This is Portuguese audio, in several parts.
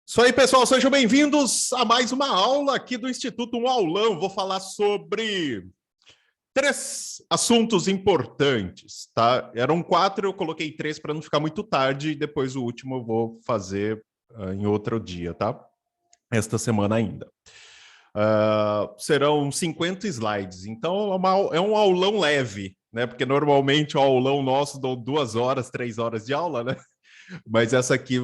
Isso aí, pessoal, sejam bem-vindos a mais uma aula aqui do Instituto Um Aulão. Vou falar sobre três assuntos importantes, tá? Eram quatro, eu coloquei três para não ficar muito tarde, e depois o último eu vou fazer em outro dia, tá? Esta semana ainda. Serão 50 slides, então é um aulão leve, né? Porque normalmente o aulão nosso dá 2 horas, 3 horas de aula, né? Mas essa aqui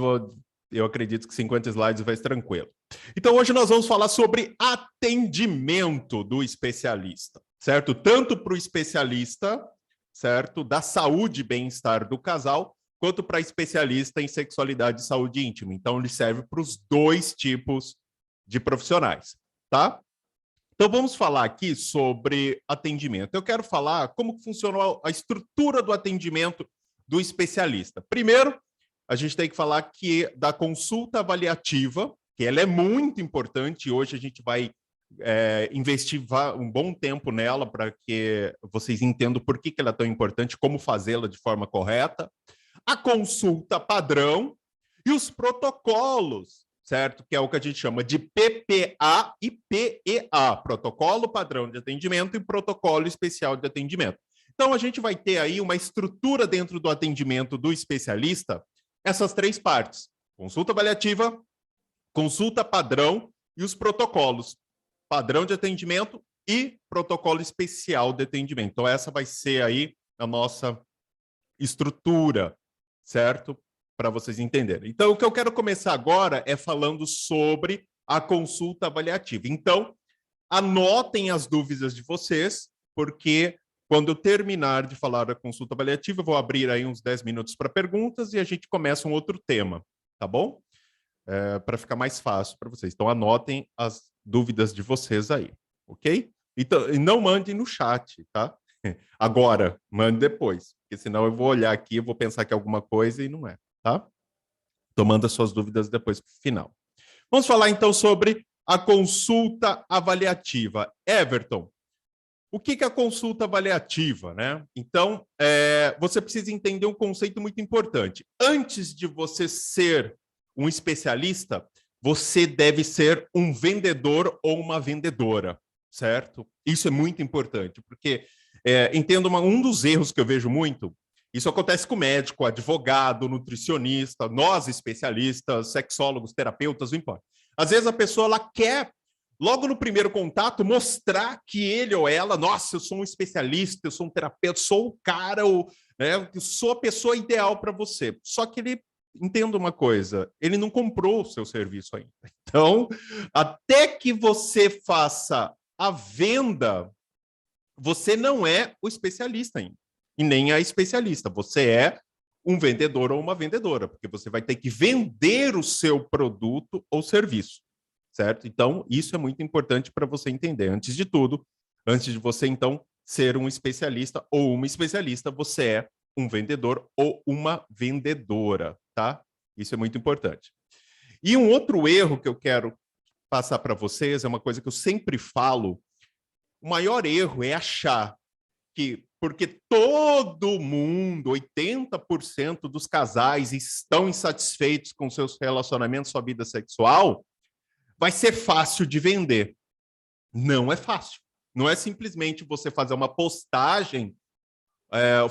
eu acredito que 50 slides vai ser tranquilo. Então, hoje nós vamos falar sobre atendimento do especialista, certo? Tanto para o especialista, certo, da saúde e bem-estar do casal, quanto para especialista em sexualidade e saúde íntima. Então, ele serve para os dois tipos de profissionais, tá? Então, vamos falar aqui sobre atendimento. Eu quero falar como funciona a estrutura do atendimento do especialista. Primeiro, a gente tem que falar da consulta avaliativa, que ela é muito importante, e hoje a gente vai investir um bom tempo nela para que vocês entendam por que ela é tão importante, como fazê-la de forma correta. A consulta padrão e os protocolos, certo? Que é o que a gente chama de PPA e PEA, protocolo padrão de atendimento e protocolo especial de atendimento. Então, a gente vai ter aí uma estrutura dentro do atendimento do especialista, essas três partes: consulta avaliativa, consulta padrão e os protocolos, padrão de atendimento e protocolo especial de atendimento. Então, essa vai ser aí a nossa estrutura, certo? Para vocês entenderem. Então, o que eu quero começar agora é falando sobre a consulta avaliativa. Então, anotem as dúvidas de vocês, porque quando eu terminar de falar da consulta avaliativa, eu vou abrir aí uns 10 minutos para perguntas e a gente começa um outro tema, tá bom? Para ficar mais fácil para vocês. Então, anotem as dúvidas de vocês aí, ok? Então, e não mandem no chat, tá? Agora, mande depois, porque senão eu vou olhar aqui, eu vou pensar que é alguma coisa e não é, tá? Então, manda suas dúvidas depois para o final. Vamos falar, então, sobre a consulta avaliativa. Everton, o que é a consulta avaliativa, né? Então, você precisa entender um conceito muito importante. Antes de você ser um especialista, você deve ser um vendedor ou uma vendedora, certo? Isso é muito importante, porque entendo um dos erros que eu vejo muito. Isso acontece com médico, advogado, nutricionista, nós especialistas, sexólogos, terapeutas, não importa. Às vezes a pessoa ela quer, logo no primeiro contato, mostrar que ele ou ela, nossa, eu sou um especialista, eu sou um terapeuta, sou o cara, eu sou a pessoa ideal para você. Só que ele, entenda uma coisa, ele não comprou o seu serviço ainda. Então, até que você faça a venda, você não é o especialista ainda. E nem a especialista. Você é um vendedor ou uma vendedora, porque você vai ter que vender o seu produto ou serviço, certo? Então, isso é muito importante para você entender. Antes de tudo, antes de você, então, ser um especialista ou uma especialista, você é um vendedor ou uma vendedora, tá? Isso é muito importante. E um outro erro que eu quero passar para vocês, é uma coisa que eu sempre falo: o maior erro é achar que, porque todo mundo, 80% dos casais estão insatisfeitos com seus relacionamentos, sua vida sexual, vai ser fácil de vender. Não é fácil. Não é simplesmente você fazer uma postagem,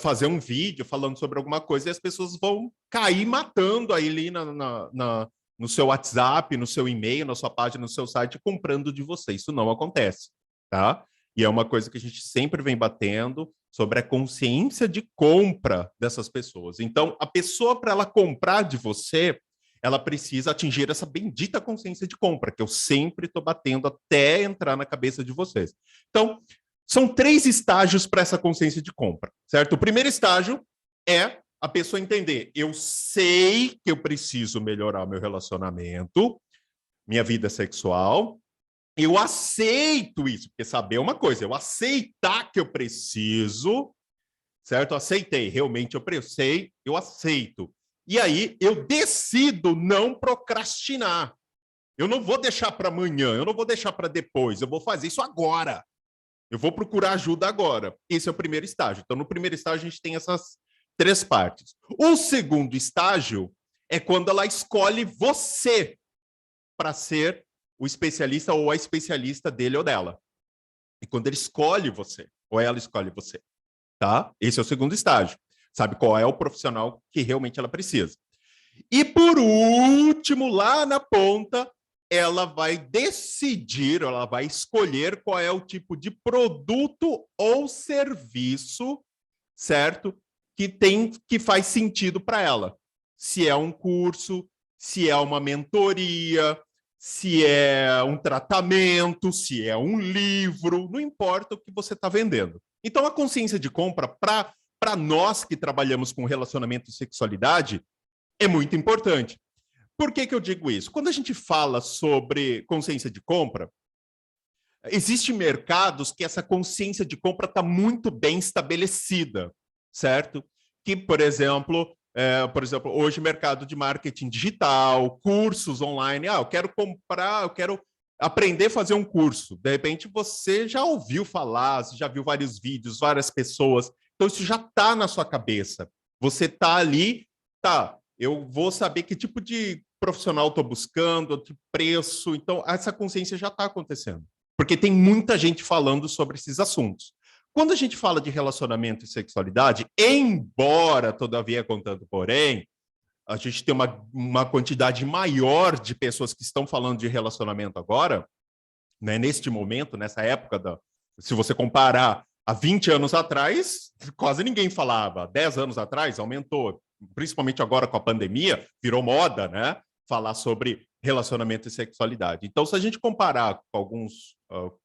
fazer um vídeo falando sobre alguma coisa e as pessoas vão cair matando aí ali no seu WhatsApp, no seu e-mail, na sua página, no seu site, comprando de você. Isso não acontece, tá? E é uma coisa que a gente sempre vem batendo sobre a consciência de compra dessas pessoas. Então, a pessoa, para ela comprar de você, ela precisa atingir essa bendita consciência de compra, que eu sempre estou batendo até entrar na cabeça de vocês. Então, são 3 estágios para essa consciência de compra, certo? O primeiro estágio é a pessoa entender: eu sei que eu preciso melhorar meu relacionamento, minha vida sexual, eu aceito isso, porque saber é uma coisa, eu aceitar que eu preciso, certo? Eu aceitei, realmente eu aceito. E aí eu decido não procrastinar. Eu não vou deixar para amanhã, eu não vou deixar para depois, eu vou fazer isso agora. Eu vou procurar ajuda agora. Esse é o primeiro estágio. Então, no primeiro estágio, a gente tem essas 3 partes. O segundo estágio é quando ela escolhe você para ser o especialista ou a especialista dele ou dela. E quando ele escolhe você, ou ela escolhe você, tá? Esse é o segundo estágio. Sabe qual é o profissional que realmente ela precisa. E por último, lá na ponta, ela vai decidir, ela vai escolher qual é o tipo de produto ou serviço, certo? Que faz sentido para ela. Se é um curso, se é uma mentoria, se é um tratamento, se é um livro, não importa o que você está vendendo. Então, a consciência de compra, para nós que trabalhamos com relacionamento e sexualidade, é muito importante. Por que eu digo isso? Quando a gente fala sobre consciência de compra, existem mercados que essa consciência de compra está muito bem estabelecida, certo? Que, por exemplo, hoje mercado de marketing digital, cursos online. Eu quero comprar, eu quero aprender a fazer um curso. De repente, você já ouviu falar, você já viu vários vídeos, várias pessoas. Então, isso já está na sua cabeça. Você está ali, tá, eu vou saber que tipo de profissional estou buscando, que preço. Então, essa consciência já está acontecendo. Porque tem muita gente falando sobre esses assuntos. Quando a gente fala de relacionamento e sexualidade, embora, todavia, contanto, porém, a gente tem uma quantidade maior de pessoas que estão falando de relacionamento agora, né, neste momento, nessa época, se você comparar há 20 anos atrás, quase ninguém falava. 10 anos atrás, aumentou. Principalmente agora com a pandemia, virou moda, né? Falar sobre relacionamento e sexualidade. Então, se a gente comparar com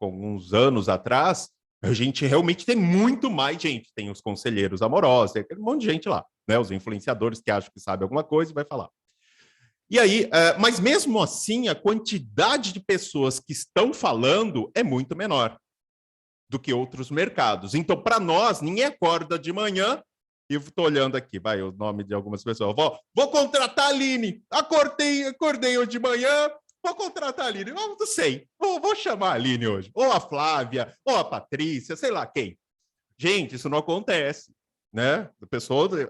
alguns anos atrás, a gente realmente tem muito mais gente. Tem os conselheiros amorosos, tem aquele monte de gente lá, né? Os influenciadores que acham que sabem alguma coisa e vai falar. E aí, mas mesmo assim, a quantidade de pessoas que estão falando é muito menor do que outros mercados. Então, para nós, ninguém acorda de manhã. E eu estou olhando aqui, vai, o nome de algumas pessoas. Vou contratar a Aline. Acordei hoje de manhã, vou contratar a Aline. Não sei, vou chamar a Aline hoje. Ou a Flávia, ou a Patrícia, sei lá quem. Gente, isso não acontece, né?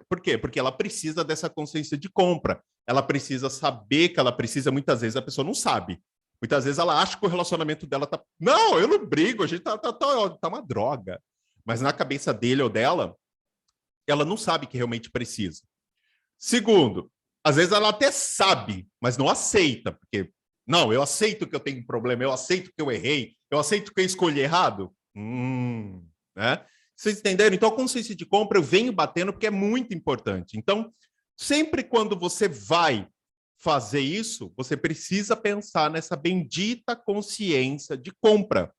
Por quê? Porque ela precisa dessa consciência de compra. Ela precisa saber que ela precisa, muitas vezes a pessoa não sabe. Muitas vezes ela acha que o relacionamento dela tá... Não, eu não brigo, a gente tá uma droga. Mas na cabeça dele ou dela, ela não sabe que realmente precisa. Segundo, às vezes ela até sabe, mas não aceita, porque, não, eu aceito que eu tenho um problema, eu aceito que eu errei, eu aceito que eu escolhi errado. Né? Vocês entenderam? Então, a consciência de compra eu venho batendo porque é muito importante. Então, sempre quando você vai fazer isso, você precisa pensar nessa bendita consciência de compra.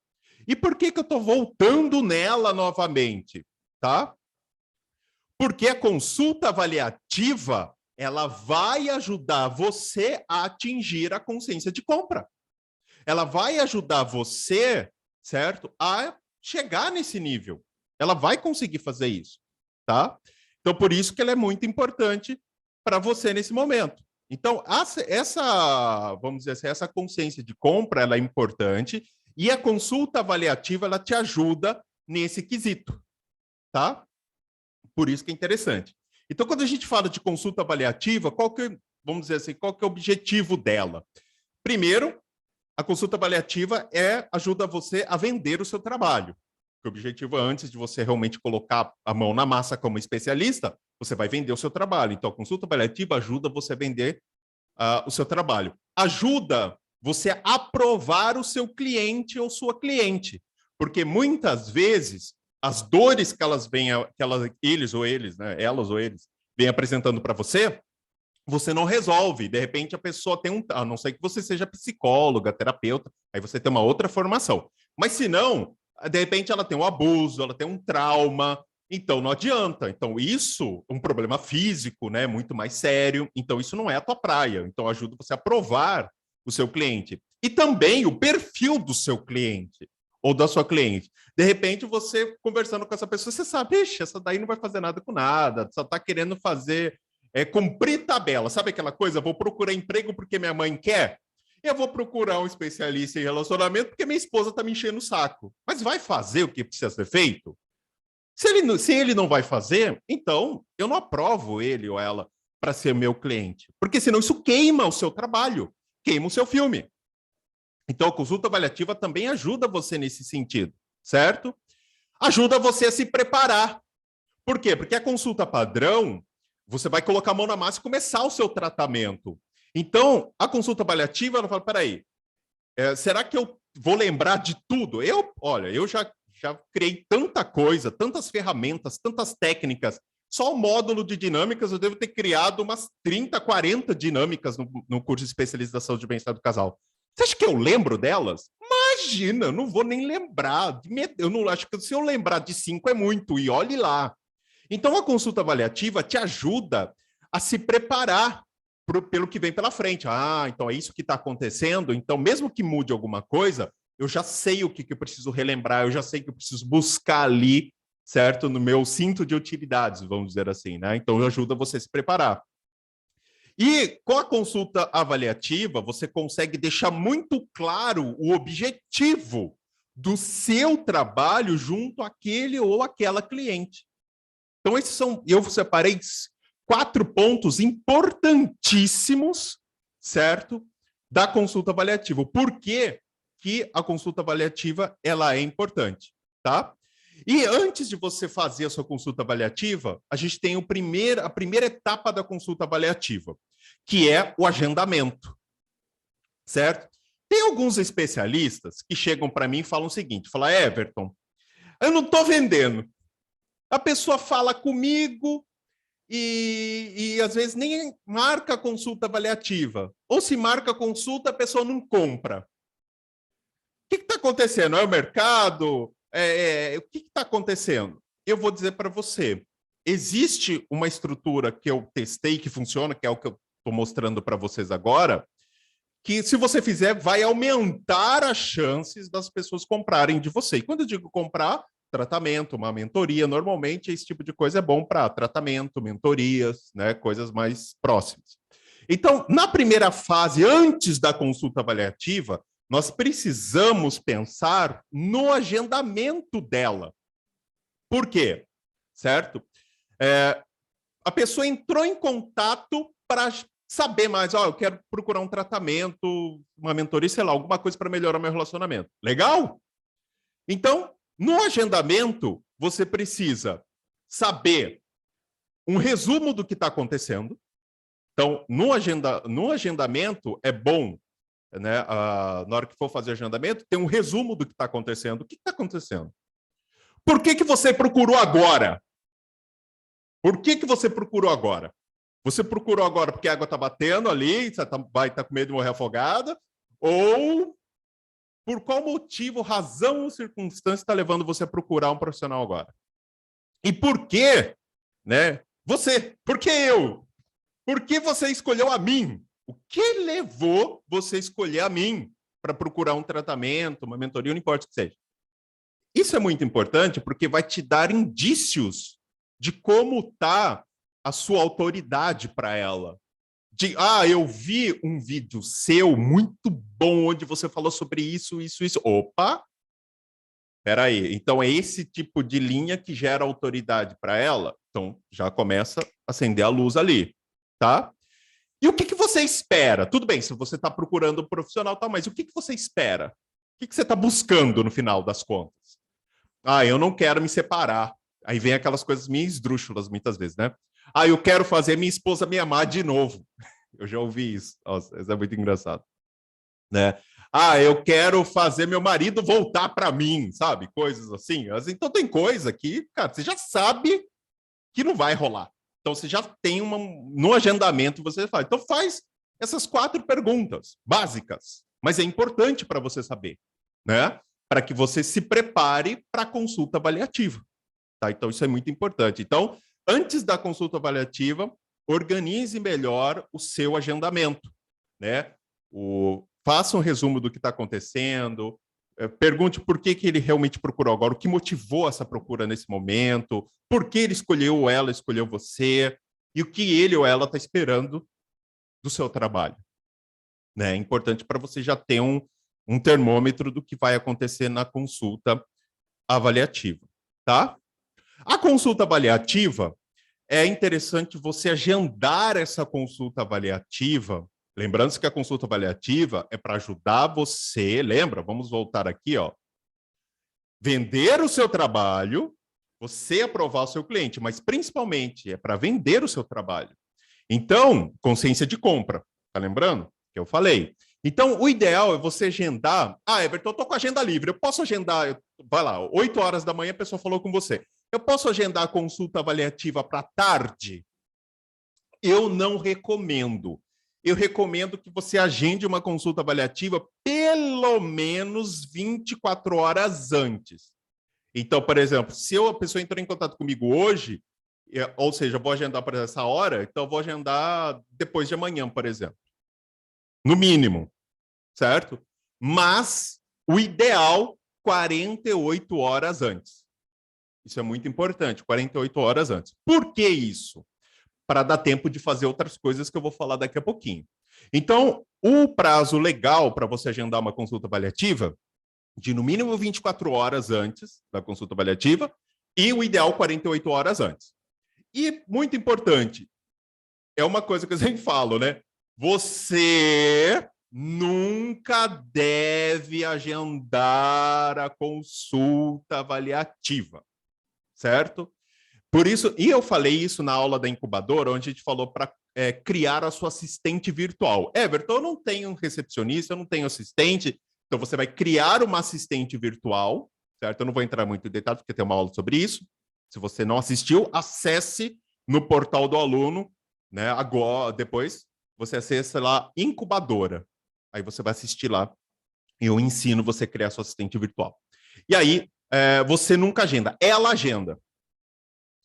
E por que eu estou voltando nela novamente? Tá? Porque a consulta avaliativa, ela vai ajudar você a atingir a consciência de compra. Ela vai ajudar você, certo, a chegar nesse nível. Ela vai conseguir fazer isso, tá? Então, por isso que ela é muito importante para você nesse momento. Então, vamos dizer assim, essa consciência de compra, ela é importante e a consulta avaliativa, ela te ajuda nesse quesito, tá? Por isso que é interessante. Então, quando a gente fala de consulta avaliativa, vamos dizer assim, qual que é o objetivo dela? Primeiro, a consulta avaliativa ajuda você a vender o seu trabalho. O objetivo é, antes de você realmente colocar a mão na massa como especialista, você vai vender o seu trabalho. Então, a consulta avaliativa ajuda você a vender o seu trabalho. Ajuda você a aprovar o seu cliente ou sua cliente. Porque muitas vezes as dores que eles ou eles, né, elas ou eles, vêm apresentando para você, você não resolve. De repente, a pessoa tem a não ser que você seja psicóloga, terapeuta, aí você tem uma outra formação. Mas se não, de repente ela tem um abuso, ela tem um trauma, então não adianta. Então isso, um problema físico, né, muito mais sério. Então isso não é a tua praia. Então ajuda você a provar o seu cliente. E também o perfil do seu cliente ou da sua cliente. De repente, você conversando com essa pessoa, você sabe, essa daí não vai fazer nada com nada, só está querendo cumprir tabela. Sabe aquela coisa? Vou procurar emprego porque minha mãe quer? Eu vou procurar um especialista em relacionamento porque minha esposa está me enchendo o saco. Mas vai fazer o que precisa ser feito? Se ele não vai fazer, então eu não aprovo ele ou ela para ser meu cliente. Porque senão isso queima o seu trabalho, queima o seu filme. Então, a consulta avaliativa também ajuda você nesse sentido, certo? Ajuda você a se preparar. Por quê? Porque a consulta padrão, você vai colocar a mão na massa e começar o seu tratamento. Então, a consulta avaliativa, ela fala, peraí, será que eu vou lembrar de tudo? Olha, eu já criei tanta coisa, tantas ferramentas, tantas técnicas. Só o módulo de dinâmicas, eu devo ter criado umas 30, 40 dinâmicas no curso de especialização de bem-estar do casal. Você acha que eu lembro delas? Imagina, eu não vou nem lembrar. Eu não acho que se eu lembrar de 5 é muito, e olhe lá. Então, a consulta avaliativa te ajuda a se preparar pelo que vem pela frente. Ah, então é isso que está acontecendo. Então, mesmo que mude alguma coisa, eu já sei o que eu preciso relembrar, eu já sei que eu preciso buscar ali, certo? No meu cinto de utilidades, vamos dizer assim, né? Então, ajuda você a se preparar. E com a consulta avaliativa, você consegue deixar muito claro o objetivo do seu trabalho junto àquele ou àquela cliente. Então, eu separei 4 pontos importantíssimos, certo? Da consulta avaliativa. Por que a consulta avaliativa ela é importante, tá? E antes de você fazer a sua consulta avaliativa, a gente tem a primeira etapa da consulta avaliativa, que é o agendamento, certo? Tem alguns especialistas que chegam para mim e falam o seguinte, falam, Everton, eu não estou vendendo. A pessoa fala comigo e às vezes nem marca a consulta avaliativa. Ou se marca a consulta, a pessoa não compra. O que está acontecendo? É o mercado? O que está acontecendo? Eu vou dizer para você. Existe uma estrutura que eu testei que funciona, que é o que eu estou mostrando para vocês agora, que se você fizer, vai aumentar as chances das pessoas comprarem de você. E quando eu digo comprar, tratamento, uma mentoria, normalmente esse tipo de coisa é bom para tratamento, mentorias, né, coisas mais próximas. Então, na primeira fase, antes da consulta avaliativa, nós precisamos pensar no agendamento dela. Por quê? Certo? A pessoa entrou em contato para saber mais, eu quero procurar um tratamento, uma mentoria, sei lá, alguma coisa para melhorar meu relacionamento. Legal? Então, no agendamento, você precisa saber um resumo do que está acontecendo. Então, no agendamento, é bom, né, na hora que for fazer agendamento, ter um resumo do que está acontecendo. O que está acontecendo? Por que você procurou agora? Por que você procurou agora? Você procurou agora porque a água está batendo ali, você vai estar com medo de morrer afogada? Ou por qual motivo, razão ou circunstância está levando você a procurar um profissional agora? E por quê? Né? Você. Por que eu? Por que você escolheu a mim? O que levou você a escolher a mim para procurar um tratamento, uma mentoria, não importa o que seja? Isso é muito importante porque vai te dar indícios de como está a sua autoridade para ela. Eu vi um vídeo seu muito bom onde você falou sobre isso, isso, isso. Opa! Espera aí. Então, é esse tipo de linha que gera autoridade para ela? Então, já começa a acender a luz ali, tá? E o que você espera? Tudo bem, se você está procurando um profissional, tá, mas o que você espera? O que você está buscando no final das contas? Eu não quero me separar. Aí vem aquelas coisas meio esdrúxulas muitas vezes, né? Eu quero fazer minha esposa me amar de novo. Eu já ouvi isso. Nossa, isso é muito engraçado. Né? Eu quero fazer meu marido voltar para mim, sabe? Coisas assim. Então tem coisa que, cara, você já sabe que não vai rolar. Então você já tem no agendamento você faz. Então faz essas 4 perguntas básicas, mas é importante para você saber, né? Para que você se prepare para a consulta avaliativa. Tá? Então isso é muito importante. Então, antes da consulta avaliativa, organize melhor o seu agendamento, né? Faça um resumo do que está acontecendo, pergunte por que ele realmente procurou agora, o que motivou essa procura nesse momento, por que ele escolheu ou ela escolheu você, e o que ele ou ela está esperando do seu trabalho. Né? É importante para você já ter um termômetro do que vai acontecer na consulta avaliativa. Tá? A consulta avaliativa, é interessante você agendar essa consulta avaliativa, Lembrando que a consulta avaliativa é para ajudar você, lembra? Vamos voltar aqui, ó. Vender o seu trabalho, você aprovar o seu cliente, mas principalmente é para vender o seu trabalho. Então, consciência de compra, tá lembrando? Que eu falei. Então, o ideal é você agendar. Ah, Everton, eu tô com a agenda livre. Eu posso agendar, vai lá, 8 horas da manhã a pessoa falou com você. Eu posso agendar a consulta avaliativa para tarde? Eu não recomendo. Eu recomendo que você agende uma consulta avaliativa pelo menos 24 horas antes. Então, por exemplo, se a pessoa entrou em contato comigo hoje, ou seja, eu vou agendar para essa hora, então eu vou agendar depois de amanhã, por exemplo. No mínimo, certo? Mas o ideal, 48 horas antes. Isso é muito importante, 48 horas antes. Por que isso? Para dar tempo de fazer outras coisas que eu vou falar daqui a pouquinho. Então, o prazo legal para você agendar uma consulta avaliativa, de no mínimo 24 horas antes da consulta avaliativa, e o ideal 48 horas antes. E, muito importante, é uma coisa que eu sempre falo, né? Você nunca deve agendar a consulta avaliativa, certo? Por isso, e eu falei isso na aula da incubadora, onde a gente falou para criar a sua assistente virtual. Everton, eu não tenho um recepcionista, eu não tenho assistente, então você vai criar uma assistente virtual, certo? Eu não vou entrar muito em detalhes, porque tem uma aula sobre isso. Se você não assistiu, acesse no portal do aluno, né? Agora, depois, você acessa lá incubadora. Aí você vai assistir lá e eu ensino você a criar a sua assistente virtual. E aí, você nunca agenda, ela agenda.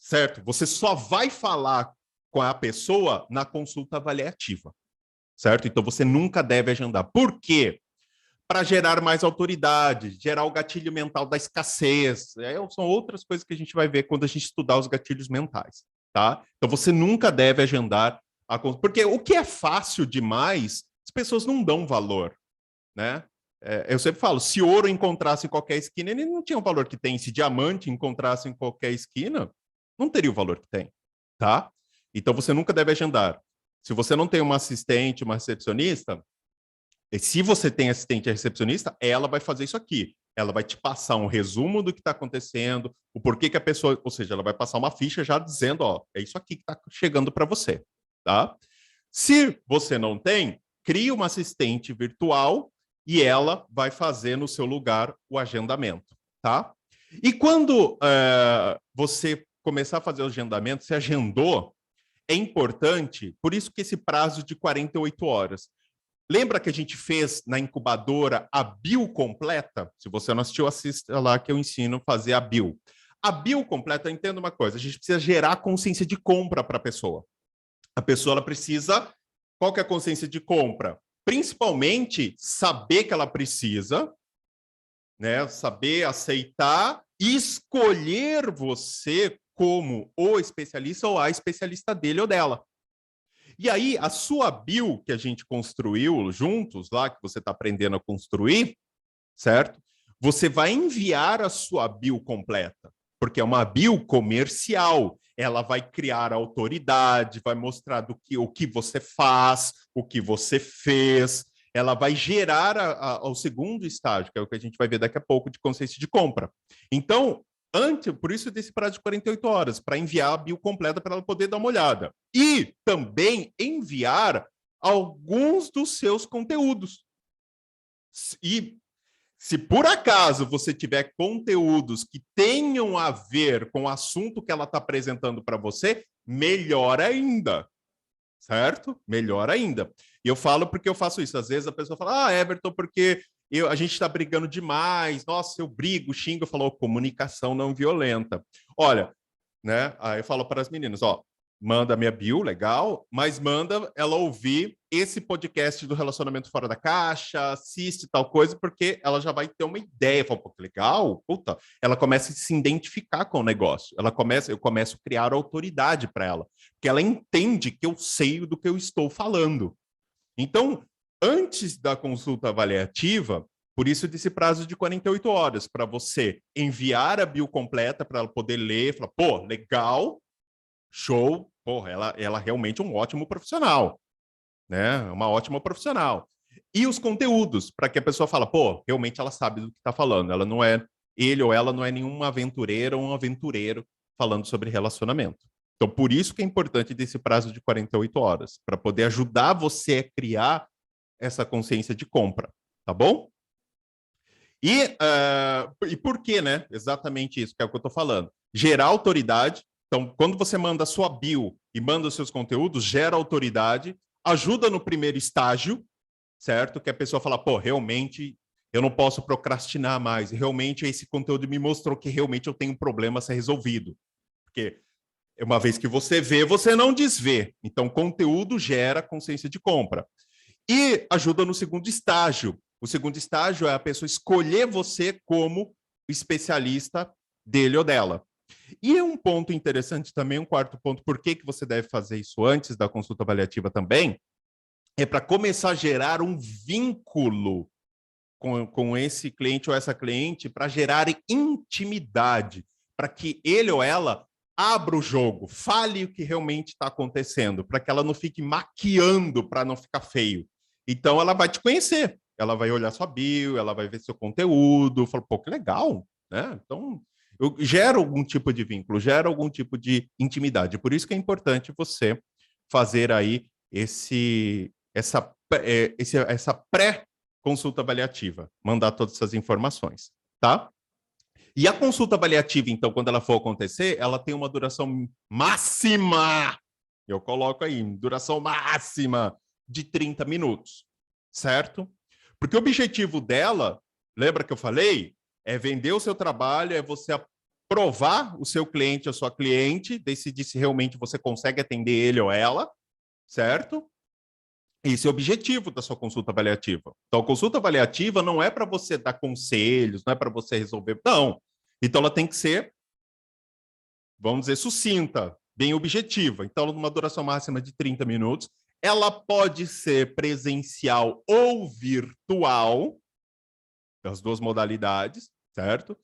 Certo? Você só vai falar com a pessoa na consulta avaliativa, certo? Então, você nunca deve agendar. Por quê? Para gerar mais autoridade, gerar o gatilho mental da escassez. São outras coisas que a gente vai ver quando a gente estudar os gatilhos mentais, tá? Então, você nunca deve agendar a consulta. Porque o que é fácil demais, as pessoas não dão valor, né? Eu sempre falo, se ouro encontrasse em qualquer esquina, ele não tinha o valor que tem. Se diamante encontrasse em qualquer esquina, não teria o valor que tem, tá? Então, você nunca deve agendar. Se você não tem uma assistente, uma recepcionista, e se você tem assistente e recepcionista, ela vai fazer isso aqui. Ela vai te passar um resumo do que está acontecendo, o porquê que a pessoa... Ou seja, ela vai passar uma ficha já dizendo, ó, é isso aqui que está chegando para você, tá? Se você não tem, crie uma assistente virtual e ela vai fazer no seu lugar o agendamento, tá? E quando você começar a fazer o agendamento, se agendou, é importante, por isso que esse prazo de 48 horas. Lembra que a gente fez na incubadora a bio completa? Se você não assistiu, assista lá que eu ensino a fazer a bio. A bio completa, entenda uma coisa, a gente precisa gerar consciência de compra para a pessoa. A pessoa ela precisa... Qual que é a consciência de compra? Principalmente saber que ela precisa, né? Saber aceitar e escolher você como o especialista ou a especialista dele ou dela. E aí, a sua bio que a gente construiu juntos lá, que você está aprendendo a construir, certo? Você vai enviar a sua bio completa, porque é uma bio comercial. Ela vai criar autoridade, vai mostrar o que você faz, o que você fez. Ela vai gerar ao segundo estágio, que é o que a gente vai ver daqui a pouco, de consciência de compra. Então, por isso desse prazo de 48 horas, para enviar a bio completa para ela poder dar uma olhada. E também enviar alguns dos seus conteúdos. E se por acaso você tiver conteúdos que tenham a ver com o assunto que ela está apresentando para você, melhor ainda, certo? Melhor ainda. E eu falo porque eu faço isso. Às vezes a pessoa fala, Everton, porque a gente está brigando demais. Nossa, eu brigo, xingo. Eu falo, comunicação não violenta. Olha, né? Aí eu falo para as meninas, ó, manda minha bio, legal, mas manda ela ouvir esse podcast do Relacionamento Fora da Caixa, assiste tal coisa, porque ela já vai ter uma ideia, fala, pô, que legal, puta. Ela começa a se identificar com o negócio, eu começo a criar autoridade para ela, porque ela entende que eu sei do que eu estou falando. Então, antes da consulta avaliativa, por isso desse prazo de 48 horas, para você enviar a bio completa para ela poder ler, falar, pô, legal, show, porra, ela realmente é um ótimo profissional. né? Uma ótima profissional. E os conteúdos, para que a pessoa fala, pô, realmente ela sabe do que está falando. Ela não é, ele ou ela não é nenhuma aventureira ou um aventureiro falando sobre relacionamento. Então, por isso que é importante desse prazo de 48 horas, para poder ajudar você a criar essa consciência de compra, tá bom? E por que, né? Exatamente isso que é o que eu estou falando. Gerar autoridade. Então, quando você manda a sua bio e manda os seus conteúdos, gera autoridade, ajuda no primeiro estágio, certo? Que a pessoa fala, pô, realmente eu não posso procrastinar mais. Realmente esse conteúdo me mostrou que realmente eu tenho um problema a ser resolvido. Porque uma vez que você vê, você não desvê. Então, conteúdo gera consciência de compra. E ajuda no segundo estágio. O segundo estágio é a pessoa escolher você como especialista dele ou dela. E é um ponto interessante também, um quarto ponto, por que você deve fazer isso antes da consulta avaliativa também, é para começar a gerar um vínculo com esse cliente ou essa cliente, para gerar intimidade, para que ele ou ela abra o jogo, fale o que realmente está acontecendo, para que ela não fique maquiando para não ficar feio. Então, ela vai te conhecer, ela vai olhar sua bio, ela vai ver seu conteúdo, fala, pô, que legal, né? Então, eu gero algum tipo de vínculo, gera algum tipo de intimidade. Por isso que é importante você fazer aí essa pré-consulta avaliativa, mandar todas essas informações, tá? E a consulta avaliativa, então, quando ela for acontecer, ela tem uma duração máxima, eu coloco aí, duração máxima de 30 minutos, certo? Porque o objetivo dela, lembra que eu falei? É vender o seu trabalho, é você aprovar o seu cliente, a sua cliente, decidir se realmente você consegue atender ele ou ela, certo? Esse é o objetivo da sua consulta avaliativa. Então, a consulta avaliativa não é para você dar conselhos, não é para você resolver. Não. Então, ela tem que ser, vamos dizer, sucinta, bem objetiva. Então, numa duração máxima de 30 minutos, ela pode ser presencial ou virtual, as duas modalidades, certo?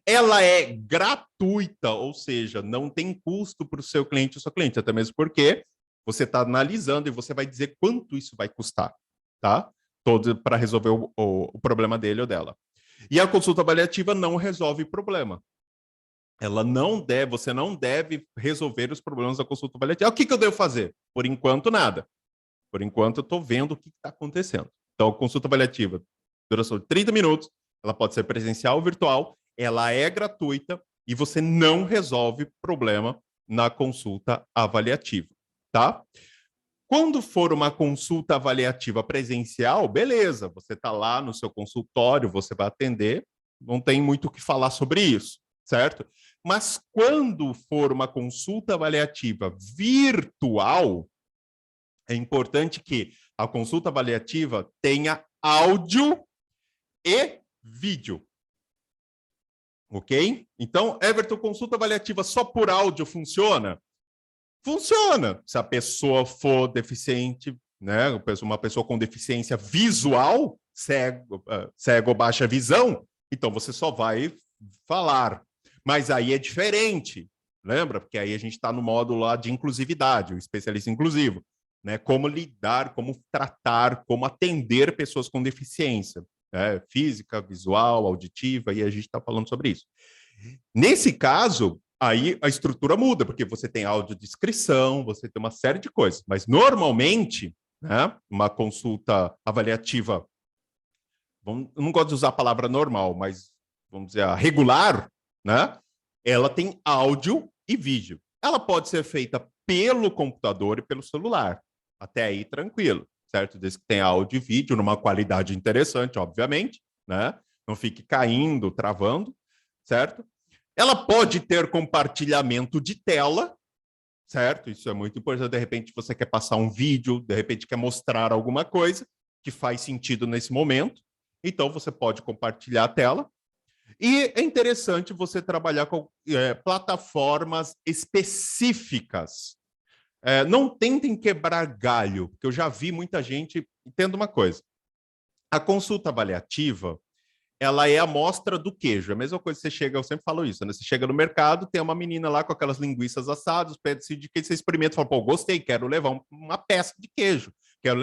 Ela é gratuita, ou seja, não tem custo para o seu cliente ou sua cliente, até mesmo porque você está analisando e você vai dizer quanto isso vai custar, tá? Todo para resolver o problema dele ou dela. E a consulta avaliativa não resolve problema. Ela não deve, você não deve resolver os problemas da consulta avaliativa. O que eu devo fazer? Por enquanto, nada. Por enquanto, eu estou vendo o que está acontecendo. Então, a consulta avaliativa, duração de 30 minutos, ela pode ser presencial ou virtual, ela é gratuita e você não resolve problema na consulta avaliativa, tá? Quando for uma consulta avaliativa presencial, beleza, você está lá no seu consultório, você vai atender, não tem muito o que falar sobre isso, certo? Mas quando for uma consulta avaliativa virtual, é importante que a consulta avaliativa tenha áudio e vídeo. Ok? Então, Everton, consulta avaliativa só por áudio funciona? Funciona. Se a pessoa for deficiente, né, uma pessoa com deficiência visual, cego ou baixa visão, então você só vai falar. Mas aí é diferente, lembra? Porque aí a gente está no módulo lá de inclusividade, o especialista inclusivo, né? Como lidar, como tratar, como atender pessoas com deficiência, né? Física, visual, auditiva, e a gente está falando sobre isso. Nesse caso, aí a estrutura muda, porque você tem audiodescrição, você tem uma série de coisas, mas normalmente, né, uma consulta avaliativa, eu não gosto de usar a palavra normal, mas vamos dizer, a regular, né, ela tem áudio e vídeo. Ela pode ser feita pelo computador e pelo celular, até aí tranquilo, certo? Desde que tenha áudio e vídeo numa qualidade interessante, obviamente, né, não fique caindo, travando, certo? Ela pode ter compartilhamento de tela, certo? Isso é muito importante. De repente, você quer passar um vídeo, de repente, quer mostrar alguma coisa que faz sentido nesse momento. Então, você pode compartilhar a tela. E é interessante você trabalhar com plataformas específicas. Não tentem quebrar galho, porque eu já vi muita gente. Entenda uma coisa: a consulta avaliativa, ela é a amostra do queijo. É a mesma coisa que você chega, eu sempre falo isso, né? Você chega no mercado, tem uma menina lá com aquelas linguiças assadas, pede-se de que você experimenta, fala, pô, gostei, quero levar uma peça de queijo. quero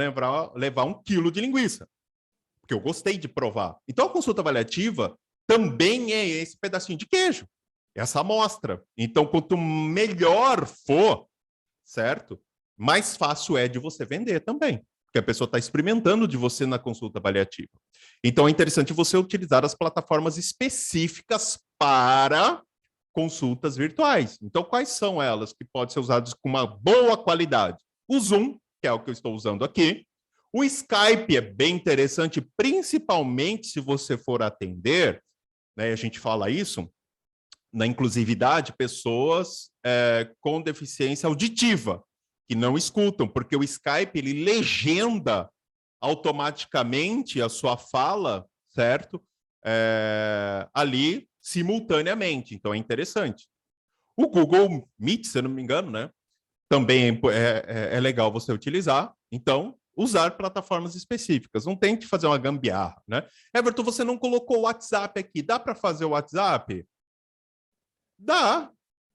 levar 1 quilo de linguiça, porque eu gostei de provar. Então, a consulta avaliativa também é esse pedacinho de queijo, essa amostra. Então, quanto melhor for, certo? Mais fácil é de você vender também, porque a pessoa está experimentando de você na consulta avaliativa. Então, é interessante você utilizar as plataformas específicas para consultas virtuais. Então, quais são elas que podem ser usadas com uma boa qualidade? O Zoom, que é o que eu estou usando aqui. O Skype é bem interessante, principalmente se você for atender, né, a gente fala isso, na inclusividade, pessoas com deficiência auditiva, que não escutam, porque o Skype, ele legenda automaticamente a sua fala, certo? Ali, simultaneamente. Então, é interessante. O Google Meet, se eu não me engano, né? Também é legal você utilizar. Então, usar plataformas específicas. Não tente fazer uma gambiarra, né? Everton, você não colocou o WhatsApp aqui. Dá para fazer o WhatsApp? Dá,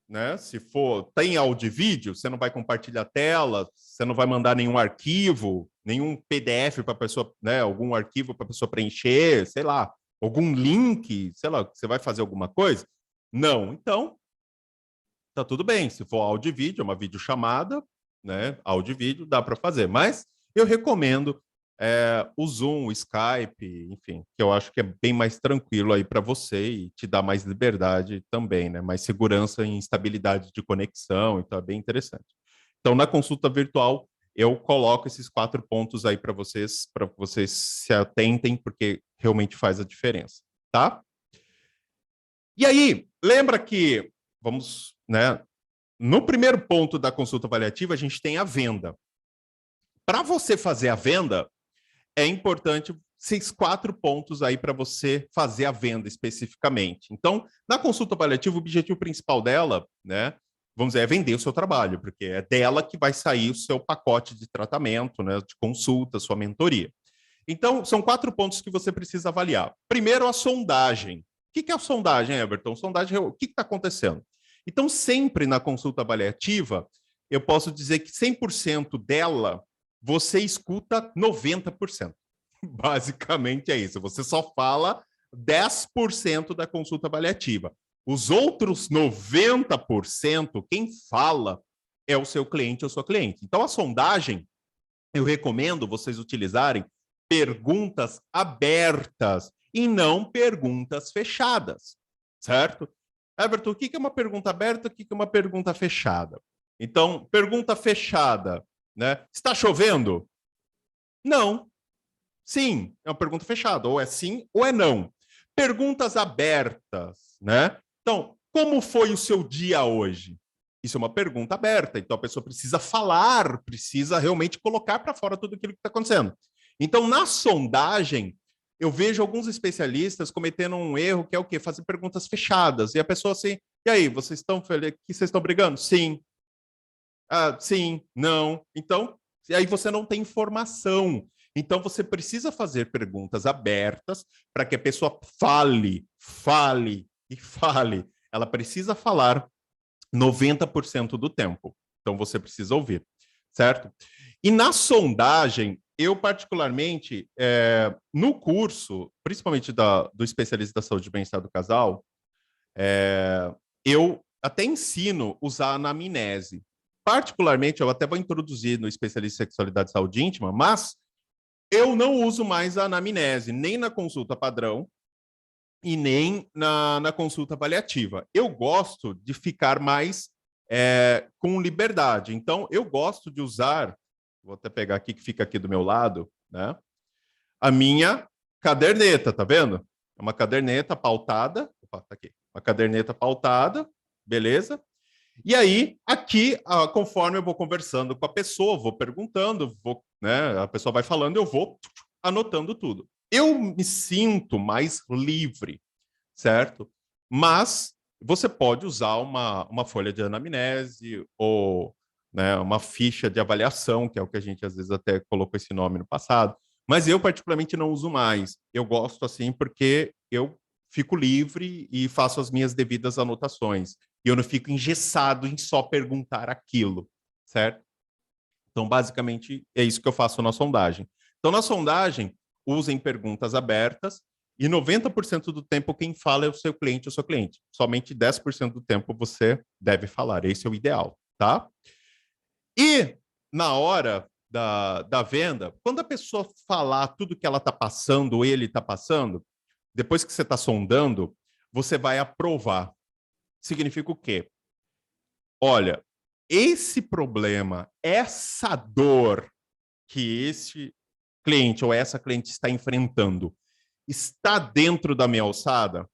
né? Se for, tem áudio e vídeo, você não vai compartilhar tela, você não vai mandar nenhum arquivo, nenhum PDF para a pessoa, né? Algum arquivo para a pessoa preencher, sei lá, algum link, sei lá, você vai fazer alguma coisa? Não. Então, tá tudo bem. Se for áudio e vídeo, é uma videochamada, né? Áudio e vídeo, dá para fazer. Mas eu recomendo o Zoom, o Skype, enfim, que eu acho que é bem mais tranquilo aí para você e te dá mais liberdade também, né? Mais segurança e estabilidade de conexão, então é bem interessante. Então, na consulta virtual, eu coloco esses 4 pontos aí para vocês se atentem, porque realmente faz a diferença, tá? E aí, lembra que, vamos, né? No primeiro ponto da consulta avaliativa, a gente tem a venda. Para você fazer a venda, é importante esses 4 pontos aí para você fazer a venda especificamente. Então, na consulta avaliativa, o objetivo principal dela, né, vamos dizer, é vender o seu trabalho, porque é dela que vai sair o seu pacote de tratamento, né, de consulta, sua mentoria. Então, são 4 pontos que você precisa avaliar. Primeiro, a sondagem. O que é a sondagem, Everton? Sondagem, o que está acontecendo? Então, sempre na consulta avaliativa, eu posso dizer que 100% dela, você escuta 90%. Basicamente é isso. Você só fala 10% da consulta avaliativa. Os outros 90%, quem fala é o seu cliente ou sua cliente. Então, a sondagem, eu recomendo vocês utilizarem perguntas abertas e não perguntas fechadas, certo? Everton, o que é uma pergunta aberta? O que é uma pergunta fechada? Então, pergunta fechada, né? Está chovendo? Não. Sim, é uma pergunta fechada, ou é sim ou é não. Perguntas abertas, né? Então, como foi o seu dia hoje? Isso é uma pergunta aberta, então a pessoa precisa falar, precisa realmente colocar para fora tudo aquilo que está acontecendo. Então, na sondagem, eu vejo alguns especialistas cometendo um erro que é o quê? Fazer perguntas fechadas. E a pessoa assim, e aí, vocês estão felizes? Que vocês estão brigando? Sim. Ah, sim, não. Então, e aí você não tem informação. Então, você precisa fazer perguntas abertas para que a pessoa fale, fale e fale. Ela precisa falar 90% do tempo. Então, você precisa ouvir, certo? E na sondagem, eu particularmente, no curso, principalmente do especialista da saúde e bem-estar do casal, eu até ensino usar a anamnese. Particularmente, eu até vou introduzir no especialista em sexualidade e saúde íntima, mas eu não uso mais a anamnese, nem na consulta padrão e nem na consulta avaliativa. Eu gosto de ficar mais com liberdade. Então, eu gosto de usar, vou até pegar aqui, que fica aqui do meu lado, né? A minha caderneta, tá vendo? É uma caderneta pautada. Opa, tá aqui. Uma caderneta pautada, beleza? E aí, aqui, conforme eu vou conversando com a pessoa, vou perguntando, né, a pessoa vai falando, eu vou anotando tudo. Eu me sinto mais livre, certo? Mas você pode usar uma folha de anamnese ou, né, uma ficha de avaliação, que é o que a gente às vezes até colocou esse nome no passado. Mas eu, particularmente, não uso mais. Eu gosto assim porque eu fico livre e faço as minhas devidas anotações. E eu não fico engessado em só perguntar aquilo, certo? Então, basicamente, é isso que eu faço na sondagem. Então, na sondagem, usem perguntas abertas e 90% do tempo quem fala é o seu cliente ou o seu cliente. Somente 10% do tempo você deve falar. Esse é o ideal, tá? E na hora da venda, quando a pessoa falar tudo que ela está passando, ou ele está passando, depois que você está sondando, você vai aprovar. Significa o quê? Olha, esse problema, essa dor que esse cliente ou essa cliente está enfrentando, está dentro da minha alçada?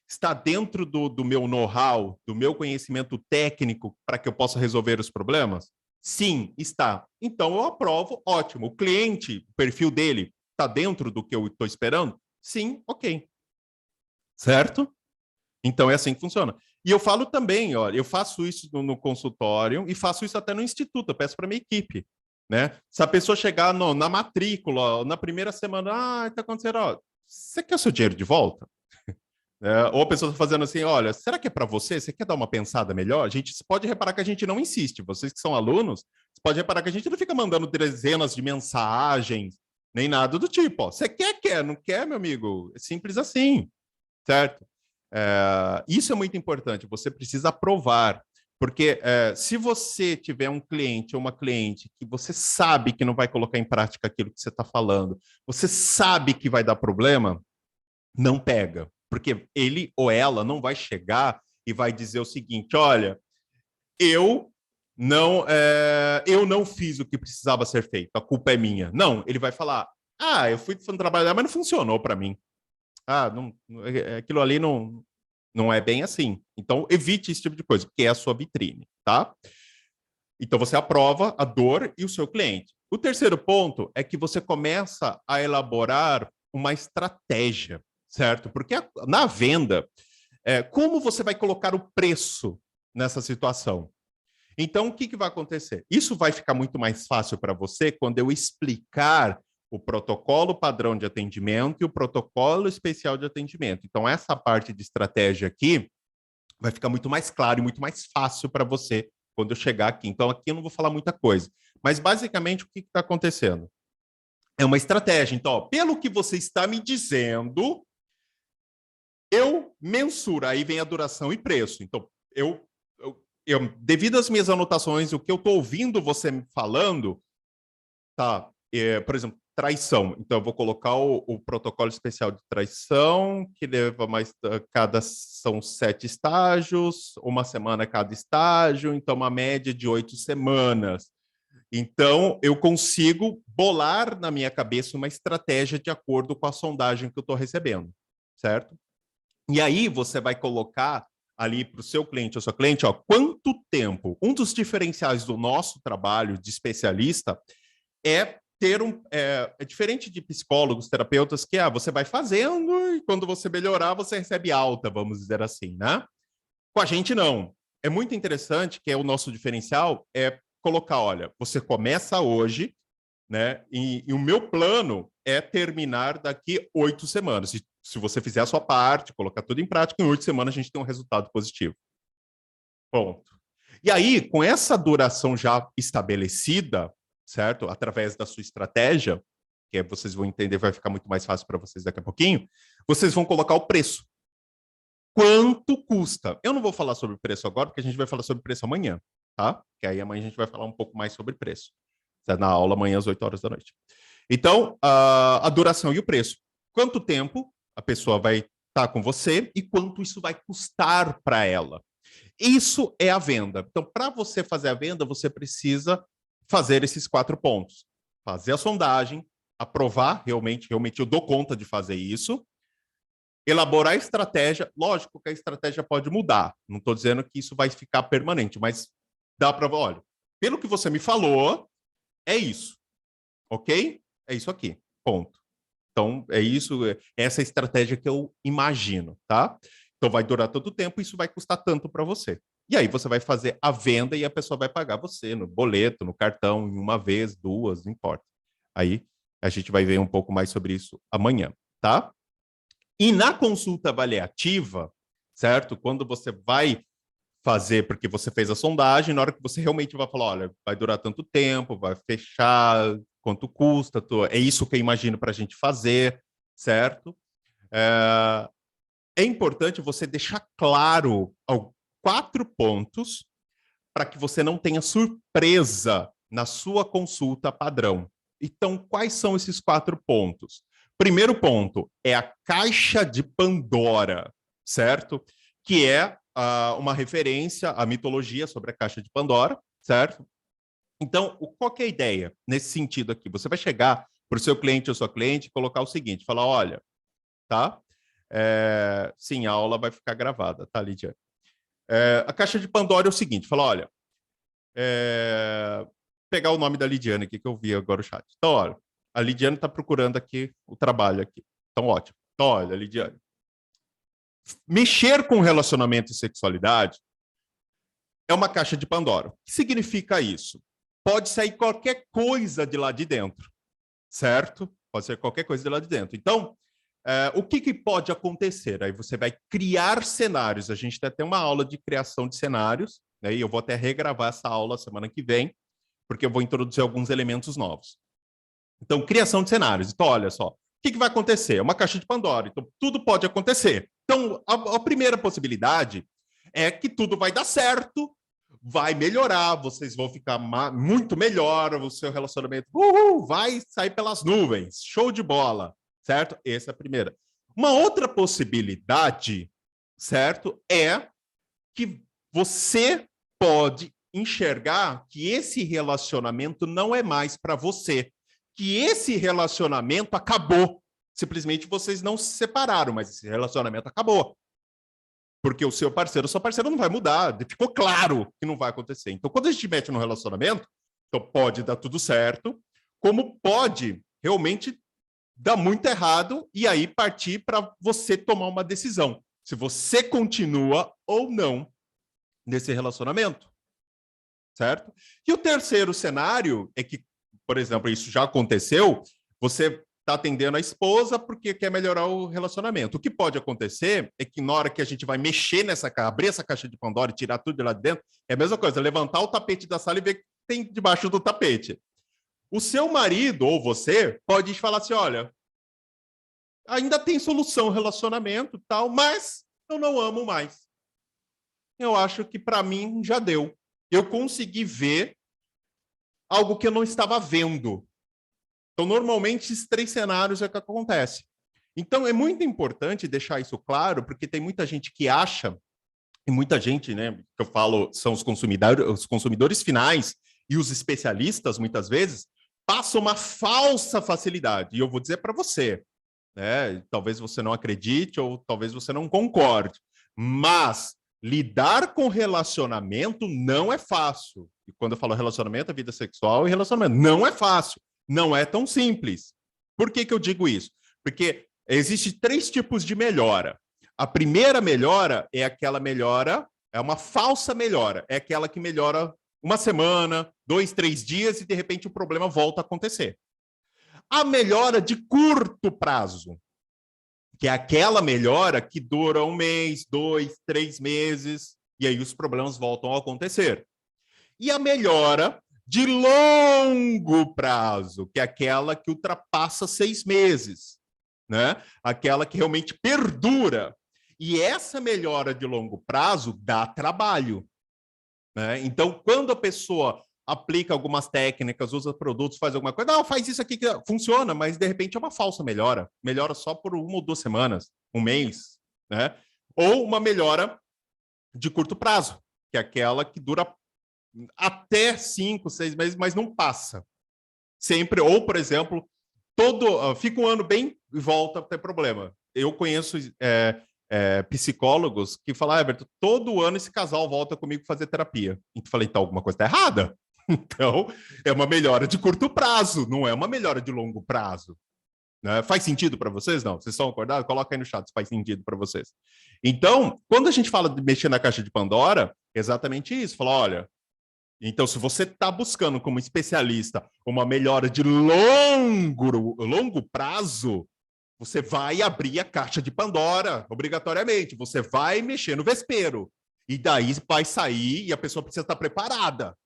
Está dentro do meu know-how, do meu conhecimento técnico para que eu possa resolver os problemas? Sim, está. Então eu aprovo, ótimo. O cliente, o perfil dele, está dentro do que eu estou esperando? Sim, ok. Certo? Então é assim que funciona. E eu falo também, ó, eu faço isso no consultório e faço isso até no instituto, eu peço para minha equipe. Né? Se a pessoa chegar na matrícula, ó, na primeira semana, está acontecendo, ó, você quer o seu dinheiro de volta? Ou a pessoa está fazendo assim, olha, será que é para você? Você quer dar uma pensada melhor? A gente pode reparar que a gente não insiste. Vocês que são alunos, você pode reparar que a gente não fica mandando dezenas de mensagens, nem nada do tipo. Ó. Você quer, não quer, meu amigo? É simples assim, certo? Isso é muito importante. Você precisa aprovar. Porque se você tiver um cliente ou uma cliente que você sabe que não vai colocar em prática aquilo que você está falando, você sabe que vai dar problema, não pega, porque ele ou ela não vai chegar e vai dizer o seguinte: olha, eu eu não fiz o que precisava ser feito, a culpa é minha. Não, ele vai falar: eu fui trabalhar, mas não funcionou para mim. Não, aquilo ali não é bem assim. Então, evite esse tipo de coisa, porque é a sua vitrine, tá? Então, você aprova a dor e o seu cliente. O terceiro ponto é que você começa a elaborar uma estratégia, certo? Porque na venda, como você vai colocar o preço nessa situação? Então, o que vai acontecer? Isso vai ficar muito mais fácil para você quando eu explicar o protocolo padrão de atendimento e o protocolo especial de atendimento. Então, essa parte de estratégia aqui vai ficar muito mais claro e muito mais fácil para você quando eu chegar aqui. Então, aqui eu não vou falar muita coisa. Mas, basicamente, o que está acontecendo? É uma estratégia. Então, ó, pelo que você está me dizendo, eu mensuro. Aí vem a duração e preço. Então, devido às minhas anotações, o que eu estou ouvindo você me falando, tá? Por exemplo, traição. Então, eu vou colocar o protocolo especial de traição, que leva mais. São 7 estágios, uma semana cada estágio, então, uma média de 8 semanas. Então, eu consigo bolar na minha cabeça uma estratégia de acordo com a sondagem que eu estou recebendo, certo? E aí você vai colocar ali para o seu cliente ou sua cliente, ó, quanto tempo. Um dos diferenciais do nosso trabalho de especialista é ter é diferente de psicólogos, terapeutas, que você vai fazendo e quando você melhorar, você recebe alta, vamos dizer assim, né? Com a gente, não. É muito interessante que o nosso diferencial é colocar, olha, você começa hoje, né? E o meu plano é terminar daqui 8 semanas. Se você fizer a sua parte, colocar tudo em prática, em 8 semanas a gente tem um resultado positivo. Ponto. E aí, com essa duração já estabelecida, certo? Através da sua estratégia, que vocês vão entender, vai ficar muito mais fácil para vocês daqui a pouquinho, vocês vão colocar o preço. Quanto custa? Eu não vou falar sobre preço agora, porque a gente vai falar sobre preço amanhã, tá? Que aí amanhã a gente vai falar um pouco mais sobre preço. Na aula amanhã às 8 horas da noite. Então, a duração e o preço. Quanto tempo a pessoa vai estar com você e quanto isso vai custar para ela. Isso é a venda. Então, para você fazer a venda, você precisa fazer esses 4 pontos. Fazer a sondagem, aprovar, realmente eu dou conta de fazer isso, elaborar a estratégia. Lógico que a estratégia pode mudar. Não estou dizendo que isso vai ficar permanente, mas dá para, olha, pelo que você me falou, é isso. Ok? É isso aqui. Ponto. Então, é isso, essa estratégia que eu imagino, tá? Então, vai durar todo o tempo e isso vai custar tanto para você. E aí, você vai fazer a venda e a pessoa vai pagar você no boleto, no cartão, em uma vez, duas, não importa. Aí, a gente vai ver um pouco mais sobre isso amanhã, tá? E na consulta avaliativa, certo? Quando você vai fazer porque você fez a sondagem, na hora que você realmente vai falar, olha, vai durar tanto tempo, vai fechar, quanto custa, é isso que eu imagino para a gente fazer, certo? É importante você deixar claro 4 pontos para que você não tenha surpresa na sua consulta padrão. Então, quais são esses 4 pontos? Primeiro ponto é a caixa de Pandora, certo? Que é uma referência à mitologia sobre a caixa de Pandora, certo? Então, qual que é a ideia nesse sentido aqui? Você vai chegar para o seu cliente ou sua cliente e colocar o seguinte, falar, olha, tá? Sim, a aula vai ficar gravada, tá, Lidiane? A caixa de Pandora é o seguinte, fala, olha, pegar o nome da Lidiane aqui, que eu vi agora o chat. Então, olha, a Lidiane está procurando aqui o trabalho aqui. Então, ótimo. Então, olha, Lidiane, mexer com relacionamento e sexualidade é uma caixa de Pandora. O que significa isso? Pode sair qualquer coisa de lá de dentro, certo? Pode ser qualquer coisa de lá de dentro. Então, o que pode acontecer? Aí você vai criar cenários. A gente tem uma aula de criação de cenários, né? E eu vou até regravar essa aula semana que vem, porque eu vou introduzir alguns elementos novos. Então, criação de cenários. Então, olha só, o que vai acontecer? É uma caixa de Pandora, então tudo pode acontecer. Então, a primeira possibilidade é que tudo vai dar certo, vai melhorar, vocês vão ficar muito melhor, o seu relacionamento vai sair pelas nuvens, show de bola, certo? Essa é a primeira. Uma outra possibilidade, certo, é que você pode enxergar que esse relacionamento não é mais para você, que esse relacionamento acabou. Simplesmente vocês não se separaram, mas esse relacionamento acabou. Porque o seu parceiro, sua parceira não vai mudar. Ficou claro que não vai acontecer. Então, quando a gente mete no relacionamento, então pode dar tudo certo, como pode realmente dar muito errado e aí partir para você tomar uma decisão. Se você continua ou não nesse relacionamento, certo? E o terceiro cenário é que, por exemplo, isso já aconteceu, você está atendendo a esposa porque quer melhorar o relacionamento. O que pode acontecer é que na hora que a gente vai mexer abrir essa caixa de Pandora e tirar tudo de lá de dentro, é a mesma coisa, levantar o tapete da sala e ver o que tem debaixo do tapete. O seu marido ou você pode falar assim, olha, ainda tem solução relacionamento e tal, mas eu não amo mais. Eu acho que para mim já deu. Eu consegui ver algo que eu não estava vendo. Então, normalmente, esses 3 cenários é que acontece. Então, é muito importante deixar isso claro, porque tem muita gente que acha, e muita gente, né, que eu falo, são os consumidores finais e os especialistas, muitas vezes, passam uma falsa facilidade. E eu vou dizer para você, né, talvez você não acredite ou talvez você não concorde, mas lidar com relacionamento não é fácil. E quando eu falo relacionamento, é vida sexual e relacionamento. Não é fácil. Não é tão simples. Por que eu digo isso? Porque existem 3 tipos de melhora. A primeira melhora é aquela melhora, é uma falsa melhora. É aquela que melhora uma semana, 2, 3 dias e, de repente, o problema volta a acontecer. A melhora de curto prazo, que é aquela melhora que dura 1 mês, 2, 3 meses, e aí os problemas voltam a acontecer. E a melhora de longo prazo, que é aquela que ultrapassa 6 meses, né? Aquela que realmente perdura. E essa melhora de longo prazo dá trabalho, né? Então, quando a pessoa aplica algumas técnicas, usa produtos, faz alguma coisa, não, faz isso aqui que funciona, mas de repente é uma falsa melhora. Melhora só por 1 ou 2 semanas, 1 mês, né? Ou uma melhora de curto prazo, que é aquela que dura até 5, 6 meses, mas não passa. Sempre, ou, por exemplo, fica um ano bem e volta a ter problema. Eu conheço psicólogos que falam, Everton, todo ano esse casal volta comigo fazer terapia. Então, falei, então alguma coisa está errada. Então, é uma melhora de curto prazo, não é uma melhora de longo prazo. Né? Faz sentido para vocês? Não? Vocês estão acordados? Coloca aí no chat se faz sentido para vocês. Então, quando a gente fala de mexer na caixa de Pandora, é exatamente isso. Fala, olha, então, se você está buscando como especialista uma melhora de longo prazo, você vai abrir a caixa de Pandora, obrigatoriamente. Você vai mexer no vespeiro. E daí vai sair e a pessoa precisa estar preparada.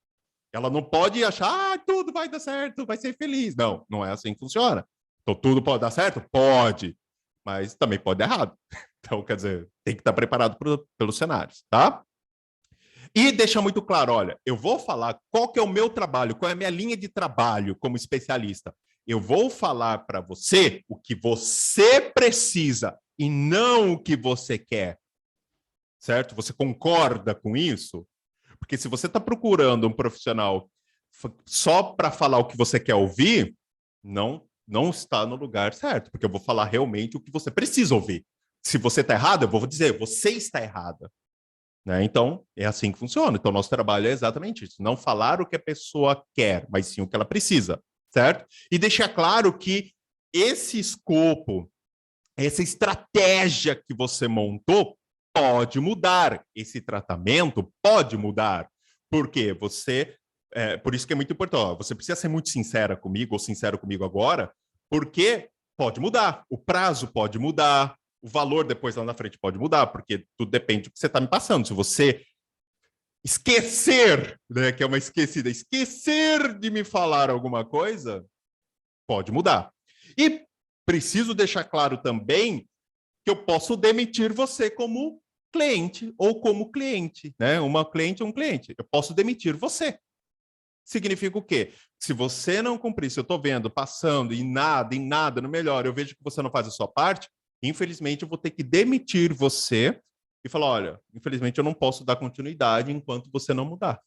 Ela não pode achar, tudo vai dar certo, vai ser feliz. Não, não é assim que funciona. Então, tudo pode dar certo? Pode. Mas também pode dar errado. Então, quer dizer, tem que estar preparado pelos cenários, tá? E deixa muito claro, olha, eu vou falar qual que é o meu trabalho, qual é a minha linha de trabalho como especialista. Eu vou falar para você o que você precisa e não o que você quer. Certo? Você concorda com isso? Porque se você está procurando um profissional só para falar o que você quer ouvir, não está no lugar certo, porque eu vou falar realmente o que você precisa ouvir. Se você está errado, eu vou dizer, você está errada. Né? Então, é assim que funciona. Então, nosso trabalho é exatamente isso. Não falar o que a pessoa quer, mas sim o que ela precisa, certo? E deixar claro que esse escopo, essa estratégia que você montou pode mudar. Esse tratamento pode mudar. Porque você... por isso que é muito importante. Ó, você precisa ser muito sincera comigo, ou sincero comigo agora, porque pode mudar. O prazo pode mudar, o valor depois lá na frente pode mudar, porque tudo depende do que você está me passando. Se você esquecer, né, que é uma esquecida, esquecer de me falar alguma coisa, pode mudar. E preciso deixar claro também que eu posso demitir você como cliente ou como cliente, né? Uma cliente ou um cliente. Eu posso demitir você. Significa o quê? Se você não cumprir, se eu estou vendo, passando em nada, no melhor, eu vejo que você não faz a sua parte, infelizmente eu vou ter que demitir você e falar, olha, infelizmente eu não posso dar continuidade enquanto você não mudar.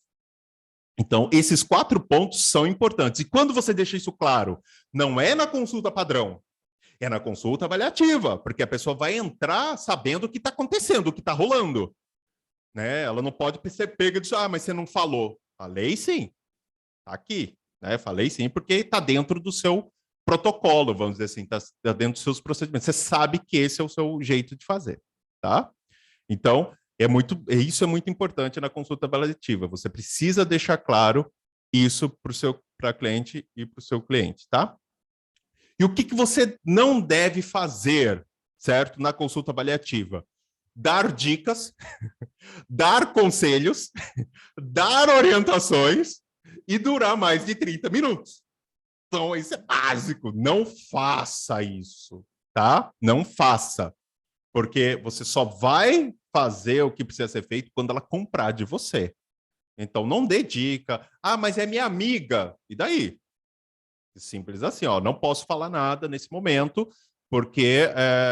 Então, esses 4 pontos são importantes. E quando você deixa isso claro, não é na consulta padrão, é na consulta avaliativa, porque a pessoa vai entrar sabendo o que está acontecendo, o que está rolando. Né? Ela não pode ser pega e dizer, mas você não falou. Falei sim, está aqui. Né? Falei sim, porque está dentro do seu protocolo, vamos dizer assim, está dentro dos seus procedimentos. Você sabe que esse é o seu jeito de fazer. Tá? Então, isso é muito importante na consulta avaliativa. Você precisa deixar claro isso para a cliente e para o seu cliente, tá? E o que você não deve fazer, certo, na consulta avaliativa? Dar dicas, dar conselhos, dar orientações e durar mais de 30 minutos. Então, isso é básico. Não faça isso, tá? Não faça. Porque você só vai fazer o que precisa ser feito quando ela comprar de você. Então, não dê dica. Mas é minha amiga. E daí? Simples assim, ó. Não posso falar nada nesse momento, porque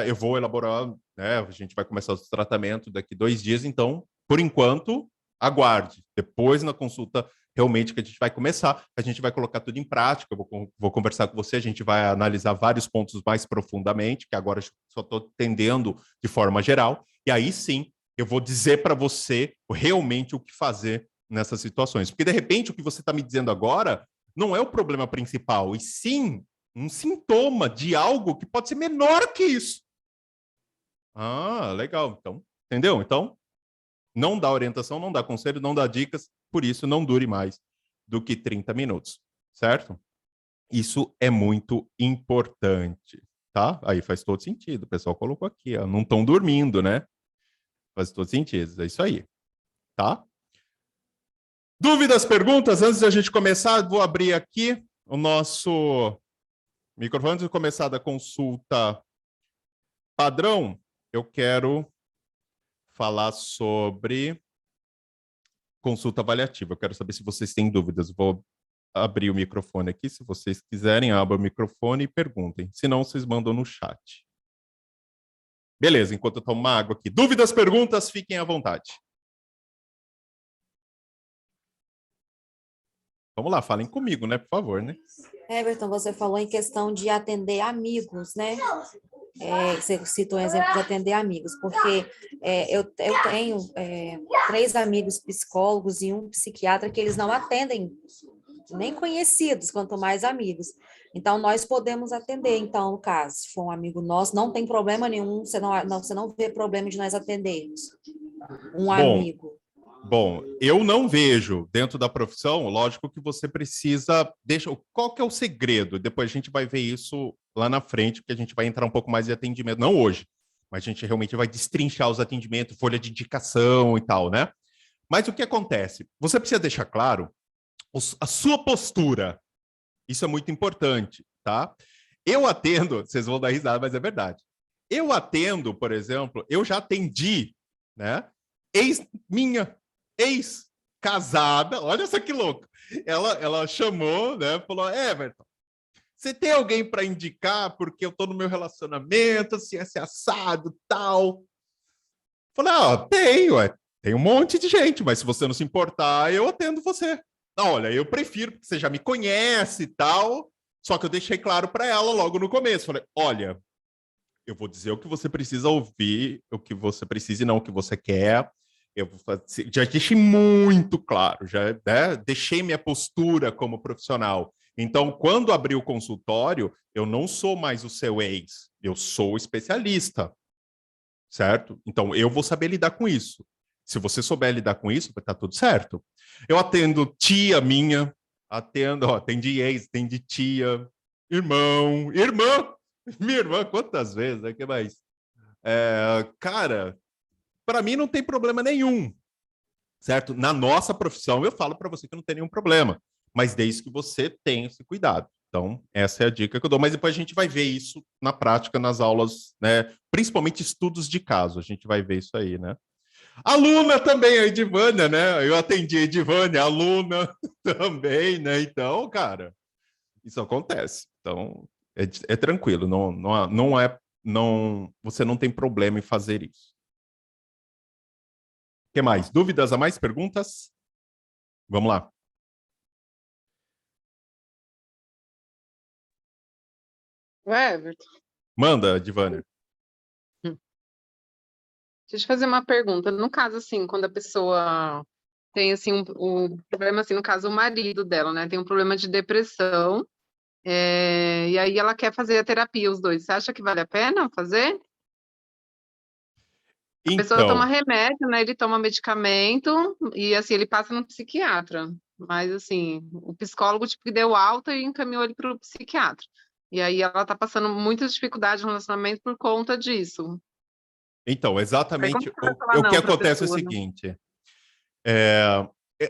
eu vou elaborar, né? A gente vai começar o tratamento daqui 2 dias, então, por enquanto, aguarde. Depois, na consulta, realmente, que a gente vai começar, a gente vai colocar tudo em prática, eu vou conversar com você, a gente vai analisar vários pontos mais profundamente, que agora eu só estou entendendo de forma geral, e aí sim, eu vou dizer para você realmente o que fazer nessas situações. Porque, de repente, o que você está me dizendo agora não é o problema principal, e sim um sintoma de algo que pode ser menor que isso. Legal. Então, entendeu? Então, não dá orientação, não dá conselho, não dá dicas, por isso não dure mais do que 30 minutos, certo? Isso é muito importante, tá? Aí faz todo sentido, o pessoal colocou aqui, ó, não estão dormindo, né? Faz todo sentido, é isso aí, tá? Dúvidas, perguntas? Antes da gente começar, vou abrir aqui o nosso microfone. Antes de começar da consulta padrão, eu quero falar sobre consulta avaliativa. Eu quero saber se vocês têm dúvidas. Vou abrir o microfone aqui. Se vocês quiserem, abra o microfone e perguntem. Se não, vocês mandam no chat. Beleza, enquanto eu tomo uma água aqui. Dúvidas, perguntas, fiquem à vontade. Vamos lá, falem comigo, né? Por favor, né? Everton, você falou em questão de atender amigos, né? Você citou um exemplo de atender amigos, porque eu tenho 3 amigos psicólogos e um psiquiatra que eles não atendem nem conhecidos, quanto mais amigos. Então, nós podemos atender, então, no caso, se for um amigo nosso, não tem problema nenhum, você não vê problema de nós atendermos um amigo. Bom, eu não vejo dentro da profissão, lógico que você precisa... Qual que é o segredo? Depois a gente vai ver isso lá na frente, porque a gente vai entrar um pouco mais em atendimento. Não hoje, mas a gente realmente vai destrinchar os atendimentos, folha de indicação e tal, né? Mas o que acontece? Você precisa deixar claro a sua postura. Isso é muito importante, tá? Eu atendo, vocês vão dar risada, mas é verdade. Eu atendo, por exemplo, eu já atendi, né? Minha ex-casada, olha só que louco. Ela chamou, né? Falou, Everton, você tem alguém para indicar porque eu estou no meu relacionamento, assim, assim, assado, tal. Falei, tenho, tem um monte de gente, mas se você não se importar, eu atendo você. Não, olha, eu prefiro, porque você já me conhece e tal, só que eu deixei claro para ela logo no começo. Falei, olha, eu vou dizer o que você precisa ouvir, o que você precisa e não o que você quer. Eu já deixei muito claro, já, né, deixei minha postura como profissional. Então, quando abrir o consultório, eu não sou mais o seu ex, eu sou o especialista, certo? Então, eu vou saber lidar com isso. Se você souber lidar com isso, vai estar tudo certo. Eu atendo tia minha, atendi ex, atendi tia, irmã, minha irmã, quantas vezes? O que mais? Cara, para mim não tem problema nenhum, certo? Na nossa profissão, eu falo para você que não tem nenhum problema, mas desde que você tenha esse cuidado. Então, essa é a dica que eu dou, mas depois a gente vai ver isso na prática, nas aulas, né? Principalmente estudos de caso, a gente vai ver isso aí, né? Aluna também, a Edivânia, né? Eu atendi a Edivânia, aluna também, né? Então, cara, isso acontece. Então, é tranquilo, você não tem problema em fazer isso. O que mais? Dúvidas a mais? Perguntas? Vamos lá. Everton, Manda, Edivânia. deixa eu fazer uma pergunta. No caso, assim, quando a pessoa tem, assim, um problema, assim, no caso, o marido dela, né, tem um problema de depressão, e aí ela quer fazer a terapia, os dois. Você acha que vale a pena fazer? A pessoa toma Então, remédio, né, ele toma medicamento, e, assim, ele passa no psiquiatra. Mas, assim, o psicólogo, tipo, que deu alta e encaminhou ele para o psiquiatra. E aí ela tá passando muita dificuldade no relacionamento por conta disso. Aí como exatamente que você vai falar o que não para a acontece é o pessoa, né? seguinte.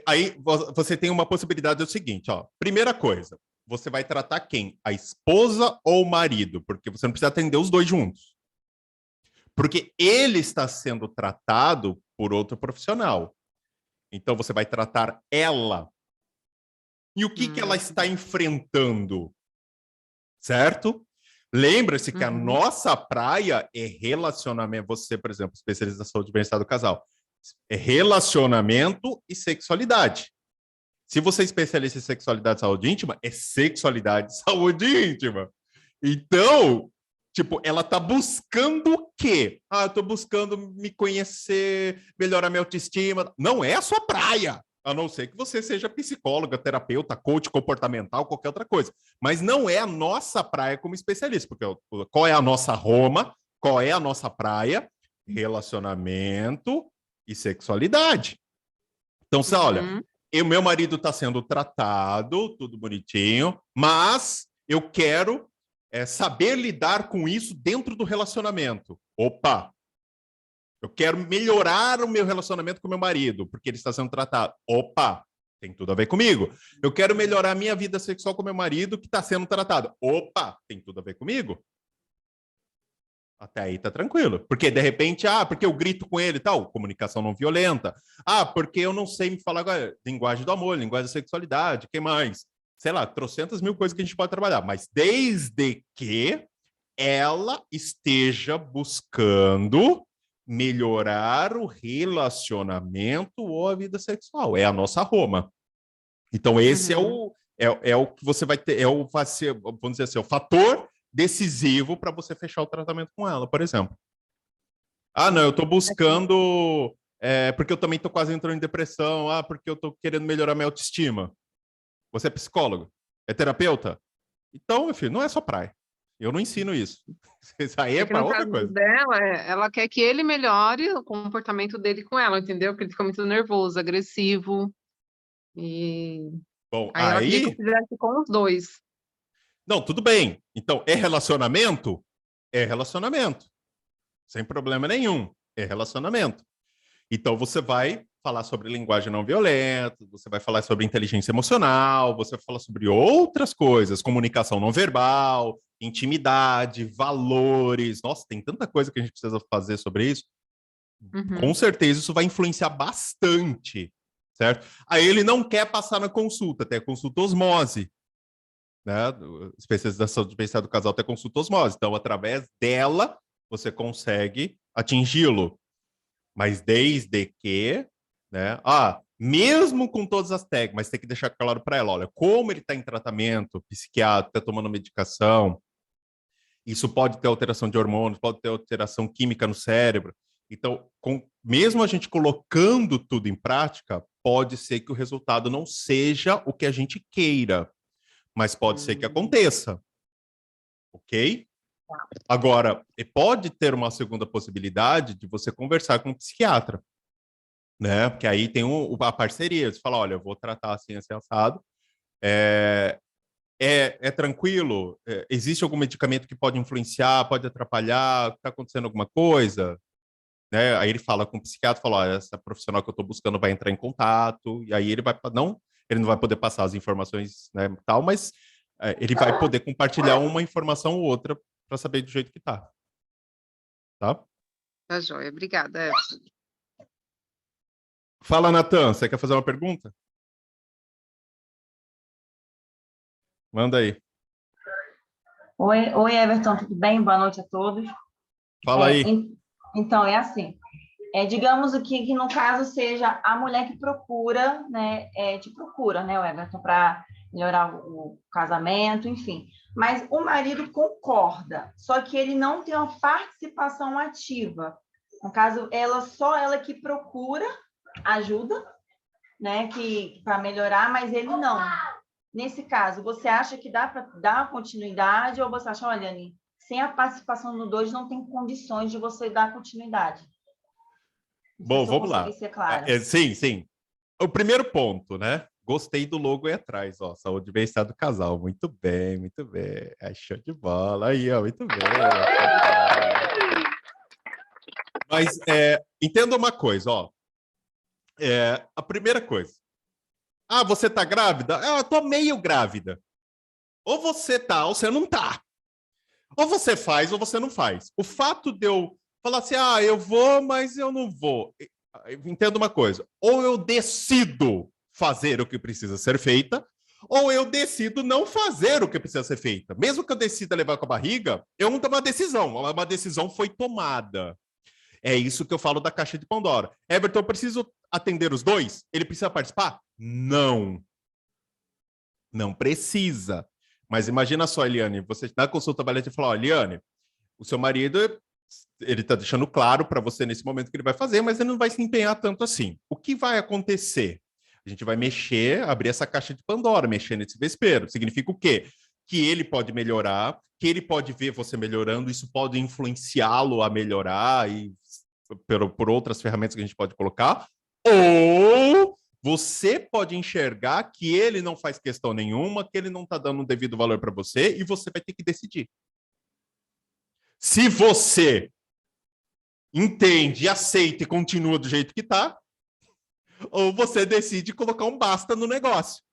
Aí você tem uma possibilidade, é o seguinte, ó. Primeira coisa, você vai tratar quem? A esposa ou o marido? Porque você não precisa atender os dois juntos. Porque ele está sendo tratado por outro profissional. Então você vai tratar ela. E o que ela está enfrentando? Certo? Lembra-se que a Uhum. nossa praia é relacionamento. Você, por exemplo, especialista em saúde e bem-estar do casal. É relacionamento e sexualidade. Se você é especialista em sexualidade e saúde íntima, é sexualidade e saúde íntima. Então, tipo, ela tá buscando o quê? Eu tô buscando me conhecer, melhorar minha autoestima. Não é a sua praia. A não ser que você seja psicóloga, terapeuta, coach comportamental, qualquer outra coisa. Mas não é a nossa praia como especialista, porque qual é a nossa Roma? Qual é a nossa praia? Relacionamento e sexualidade. Então, você olha, Uhum. meu marido está sendo tratado, tudo bonitinho, mas eu quero saber lidar com isso dentro do relacionamento. Opa, eu quero melhorar o meu relacionamento com meu marido, porque ele está sendo tratado. Opa, tem tudo a ver comigo. Eu quero melhorar a minha vida sexual com meu marido, que está sendo tratado. Opa, tem tudo a ver comigo. Até aí tá tranquilo. Porque de repente, porque eu grito com ele e tal, comunicação não violenta. Porque eu não sei me falar linguagem do amor, linguagem da sexualidade, que mais? Sei lá, trocentas mil coisas que a gente pode trabalhar, mas desde que ela esteja buscando melhorar o relacionamento ou a vida sexual. É a nossa Roma. Então, esse Uhum. é o que você vai ter, vai ser, vamos dizer assim, o fator decisivo para você fechar o tratamento com ela, por exemplo. Não, eu estou buscando, porque eu também estou quase entrando em depressão, porque eu estou querendo melhorar minha autoestima. Você é psicólogo? É terapeuta? Então, meu filho, não é só praia. Eu não ensino isso. Isso aí é É que para no outra caso coisa. dela, ela quer que ele melhore o comportamento dele com ela, entendeu? Porque ele fica muito nervoso, agressivo, e Bom, aí ela queria que eu aí. fizesse com os dois. Não, tudo bem. Então, é relacionamento? É relacionamento. sem problema nenhum. É relacionamento. Então, você vai falar sobre linguagem não violenta, você vai falar sobre inteligência emocional, você vai falar sobre outras coisas, comunicação não verbal, intimidade, valores. Nossa, tem tanta coisa que a gente precisa fazer sobre isso. Com certeza isso vai influenciar bastante, certo? Aí ele não quer passar na consulta, tem a consulta osmose, né? Especialização de bem-estar do casal tem a consulta osmose. Então, através dela, você consegue atingi-lo. Mas desde que, né? Mesmo com todas as técnicas, mas tem que deixar claro para ela, olha, como ele está em tratamento psiquiátrico, está tomando medicação, isso pode ter alteração de hormônios, pode ter alteração química no cérebro. Então, mesmo a gente colocando tudo em prática, pode ser que o resultado não seja o que a gente queira, mas pode ser que aconteça. Ok? Agora, pode ter uma segunda possibilidade de você conversar com um psiquiatra, né? Porque aí tem a parceria. Você fala, olha, eu vou tratar assim, assim, assado. É tranquilo? Existe algum medicamento que pode influenciar, pode atrapalhar? Está acontecendo alguma coisa? Né? Aí ele fala com o psiquiatra, fala, olha, essa profissional que eu estou buscando vai entrar em contato, e aí ele não vai poder passar as informações, né, tal, mas ele vai poder compartilhar uma informação ou outra para saber do jeito que tá. Tá? Tá joia, obrigada. Fala, Natan, você quer fazer uma pergunta? Manda aí. Oi, Everton, tudo bem? Boa noite a todos. Fala aí. Então, é assim, digamos que no caso seja a mulher que procura, né, te procura, né, o Everton, para melhorar o casamento, enfim. Mas o marido concorda, só que ele não tem uma participação ativa. No caso, só ela que procura ajuda, né, para melhorar, mas ele não. Nesse caso, você acha que dá para dar continuidade ou você acha, olha, Anny, sem a participação do dois não tem condições de você dar continuidade? Bom, vamos lá. Ser claro. Sim. O primeiro ponto, né? Gostei do logo aí atrás, ó. Saúde e bem-estar do casal. Muito bem, muito bem. Show de bola. Aí, ó, muito bem. Mas entenda uma coisa, ó. A primeira coisa. Você tá grávida? Eu tô meio grávida. Ou você tá, ou você não tá. Ou você faz, ou você não faz. O fato de eu falar assim, eu vou, mas eu não vou. Entenda uma coisa. Ou eu decido fazer o que precisa ser feita, ou eu decido não fazer o que precisa ser feita. Mesmo que eu decida levar com a barriga, eu não tomo uma decisão. Uma decisão foi tomada. É isso que eu falo da caixa de Pandora. Everton, eu preciso atender os dois? Ele precisa participar? Não. Não precisa. Mas imagina só, Eliane, você na consulta balete e fala, Eliane, o seu marido, ele está deixando claro para você nesse momento que ele vai fazer, mas ele não vai se empenhar tanto assim. O que vai acontecer? A gente vai abrir essa caixa de Pandora, mexer nesse vespeiro. Significa o quê? Que ele pode melhorar, que ele pode ver você melhorando, isso pode influenciá-lo a melhorar e por outras ferramentas que a gente pode colocar, ou você pode enxergar que ele não faz questão nenhuma, que ele não está dando um devido valor para você e você vai ter que decidir. Se você entende, aceita e continua do jeito que está, ou você decide colocar um basta no negócio.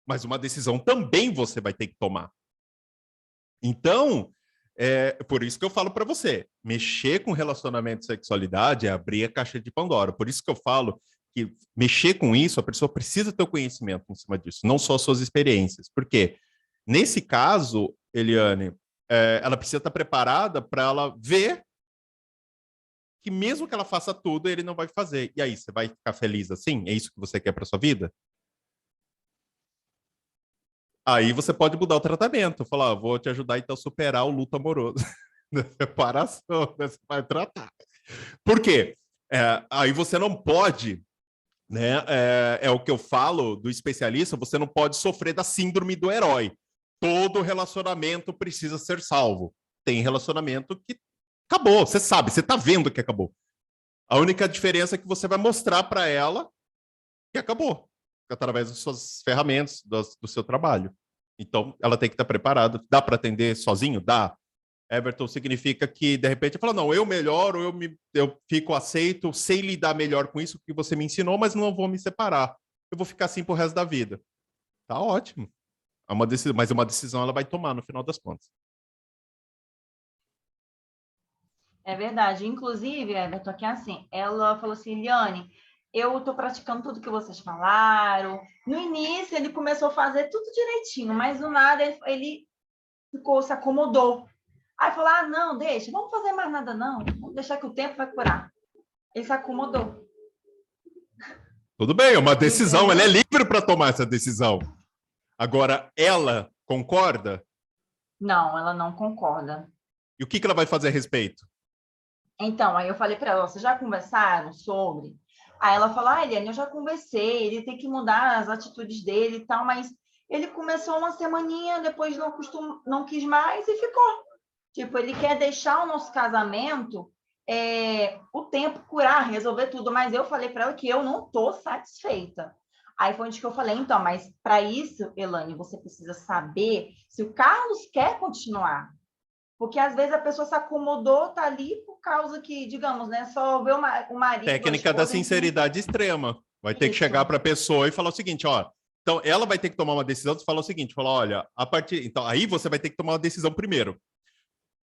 Mas uma decisão também você vai ter que tomar. Então, por isso que eu falo para você, mexer com relacionamento e sexualidade é abrir a caixa de Pandora. Por isso que eu falo que mexer com isso, a pessoa precisa ter o conhecimento em cima disso, não só suas experiências. Porque, nesse caso, Eliane, ela precisa estar preparada para ela ver que mesmo que ela faça tudo, ele não vai fazer. E aí, você vai ficar feliz assim? É isso que você quer para sua vida? Aí você pode mudar o tratamento, falar, vou te ajudar então a superar o luto amoroso da separação, né? Você vai tratar. Por quê? Aí você não pode, né? É o que eu falo do especialista, você não pode sofrer da síndrome do herói. Todo relacionamento precisa ser salvo. Tem relacionamento que acabou, você sabe, você tá vendo que acabou. A única diferença é que você vai mostrar para ela que acabou, através das suas ferramentas, do seu trabalho. Então, ela tem que estar preparada. Dá para atender sozinho? Dá. Everton, significa que, de repente, fala, não, eu melhoro, eu fico aceito, sei lidar melhor com isso que você me ensinou, mas não vou me separar. Eu vou ficar assim pro resto da vida. Tá ótimo. É uma decisão, mas uma decisão ela vai tomar no final das contas. É verdade. Inclusive, Everton, aqui é assim, ela falou assim, Eliane, eu estou praticando tudo que vocês falaram. No início, ele começou a fazer tudo direitinho, mas do nada ele ficou, se acomodou. Aí falou, ah, não, deixa, vamos fazer mais nada não, vamos deixar que o tempo vai curar. Ele se acomodou. Tudo bem, é uma decisão, Entendeu? ela é livre para tomar essa decisão. Agora, ela concorda? Não, ela não concorda. E o que ela vai fazer a respeito? Então, aí eu falei para ela, vocês já conversaram sobre? Aí ela falou, ah, Eliane, eu já conversei, ele tem que mudar as atitudes dele e tal, mas ele começou uma semaninha, depois não quis mais e ficou. Tipo, ele quer deixar o nosso casamento o tempo curar, resolver tudo, mas eu falei para ela que eu não estou satisfeita. Aí foi onde que eu falei, então, mas para isso, Elane, você precisa saber se o Carlos quer continuar. Porque às vezes a pessoa se acomodou, tá ali por causa que, digamos, né, só vê o marido. Técnica da sinceridade extrema. Vai ter que chegar para a pessoa e falar o seguinte, ó. Então, ela vai ter que tomar uma decisão, você fala o seguinte, fala, olha, a partir... Então, aí você vai ter que tomar uma decisão primeiro.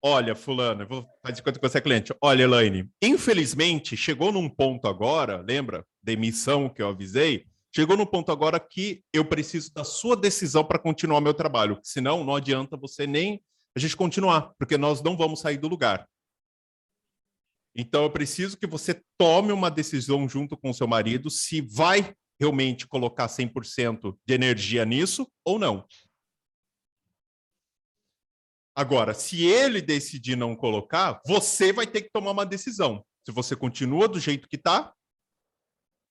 Olha, fulano, eu vou fazer de conta que você é cliente. Olha, Elaine, infelizmente, chegou num ponto agora, lembra? Demissão que eu avisei? Chegou num ponto agora que eu preciso da sua decisão para continuar meu trabalho. Senão, não adianta você nem a gente continuar, porque nós não vamos sair do lugar. Então, eu preciso que você tome uma decisão junto com o seu marido se vai realmente colocar 100% de energia nisso ou não. Agora, se ele decidir não colocar, você vai ter que tomar uma decisão. Se você continua do jeito que está,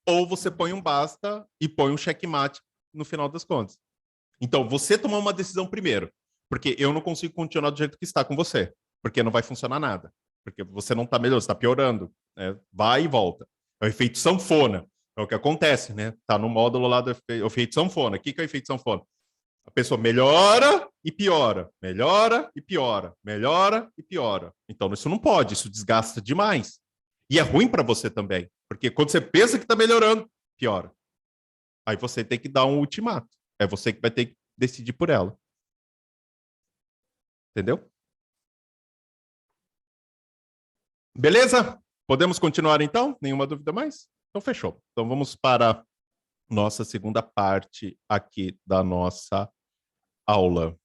ou você põe um basta e põe um checkmate no final das contas. Então, você tomar uma decisão primeiro, porque eu não consigo continuar do jeito que está com você, porque não vai funcionar nada, porque você não está melhor, você está piorando, né? Vai e volta. É o efeito sanfona, é o que acontece, né? Está no módulo lá do efeito sanfona. O que é o efeito sanfona? A pessoa melhora e piora, melhora e piora, melhora e piora. Então, isso não pode, isso desgasta demais. E é ruim para você também, porque quando você pensa que está melhorando, piora. Aí você tem que dar um ultimato. É você que vai ter que decidir por ela. Entendeu? Beleza? Podemos continuar então? Nenhuma dúvida mais? Então, fechou. Então, vamos para a nossa segunda parte aqui da nossa aula.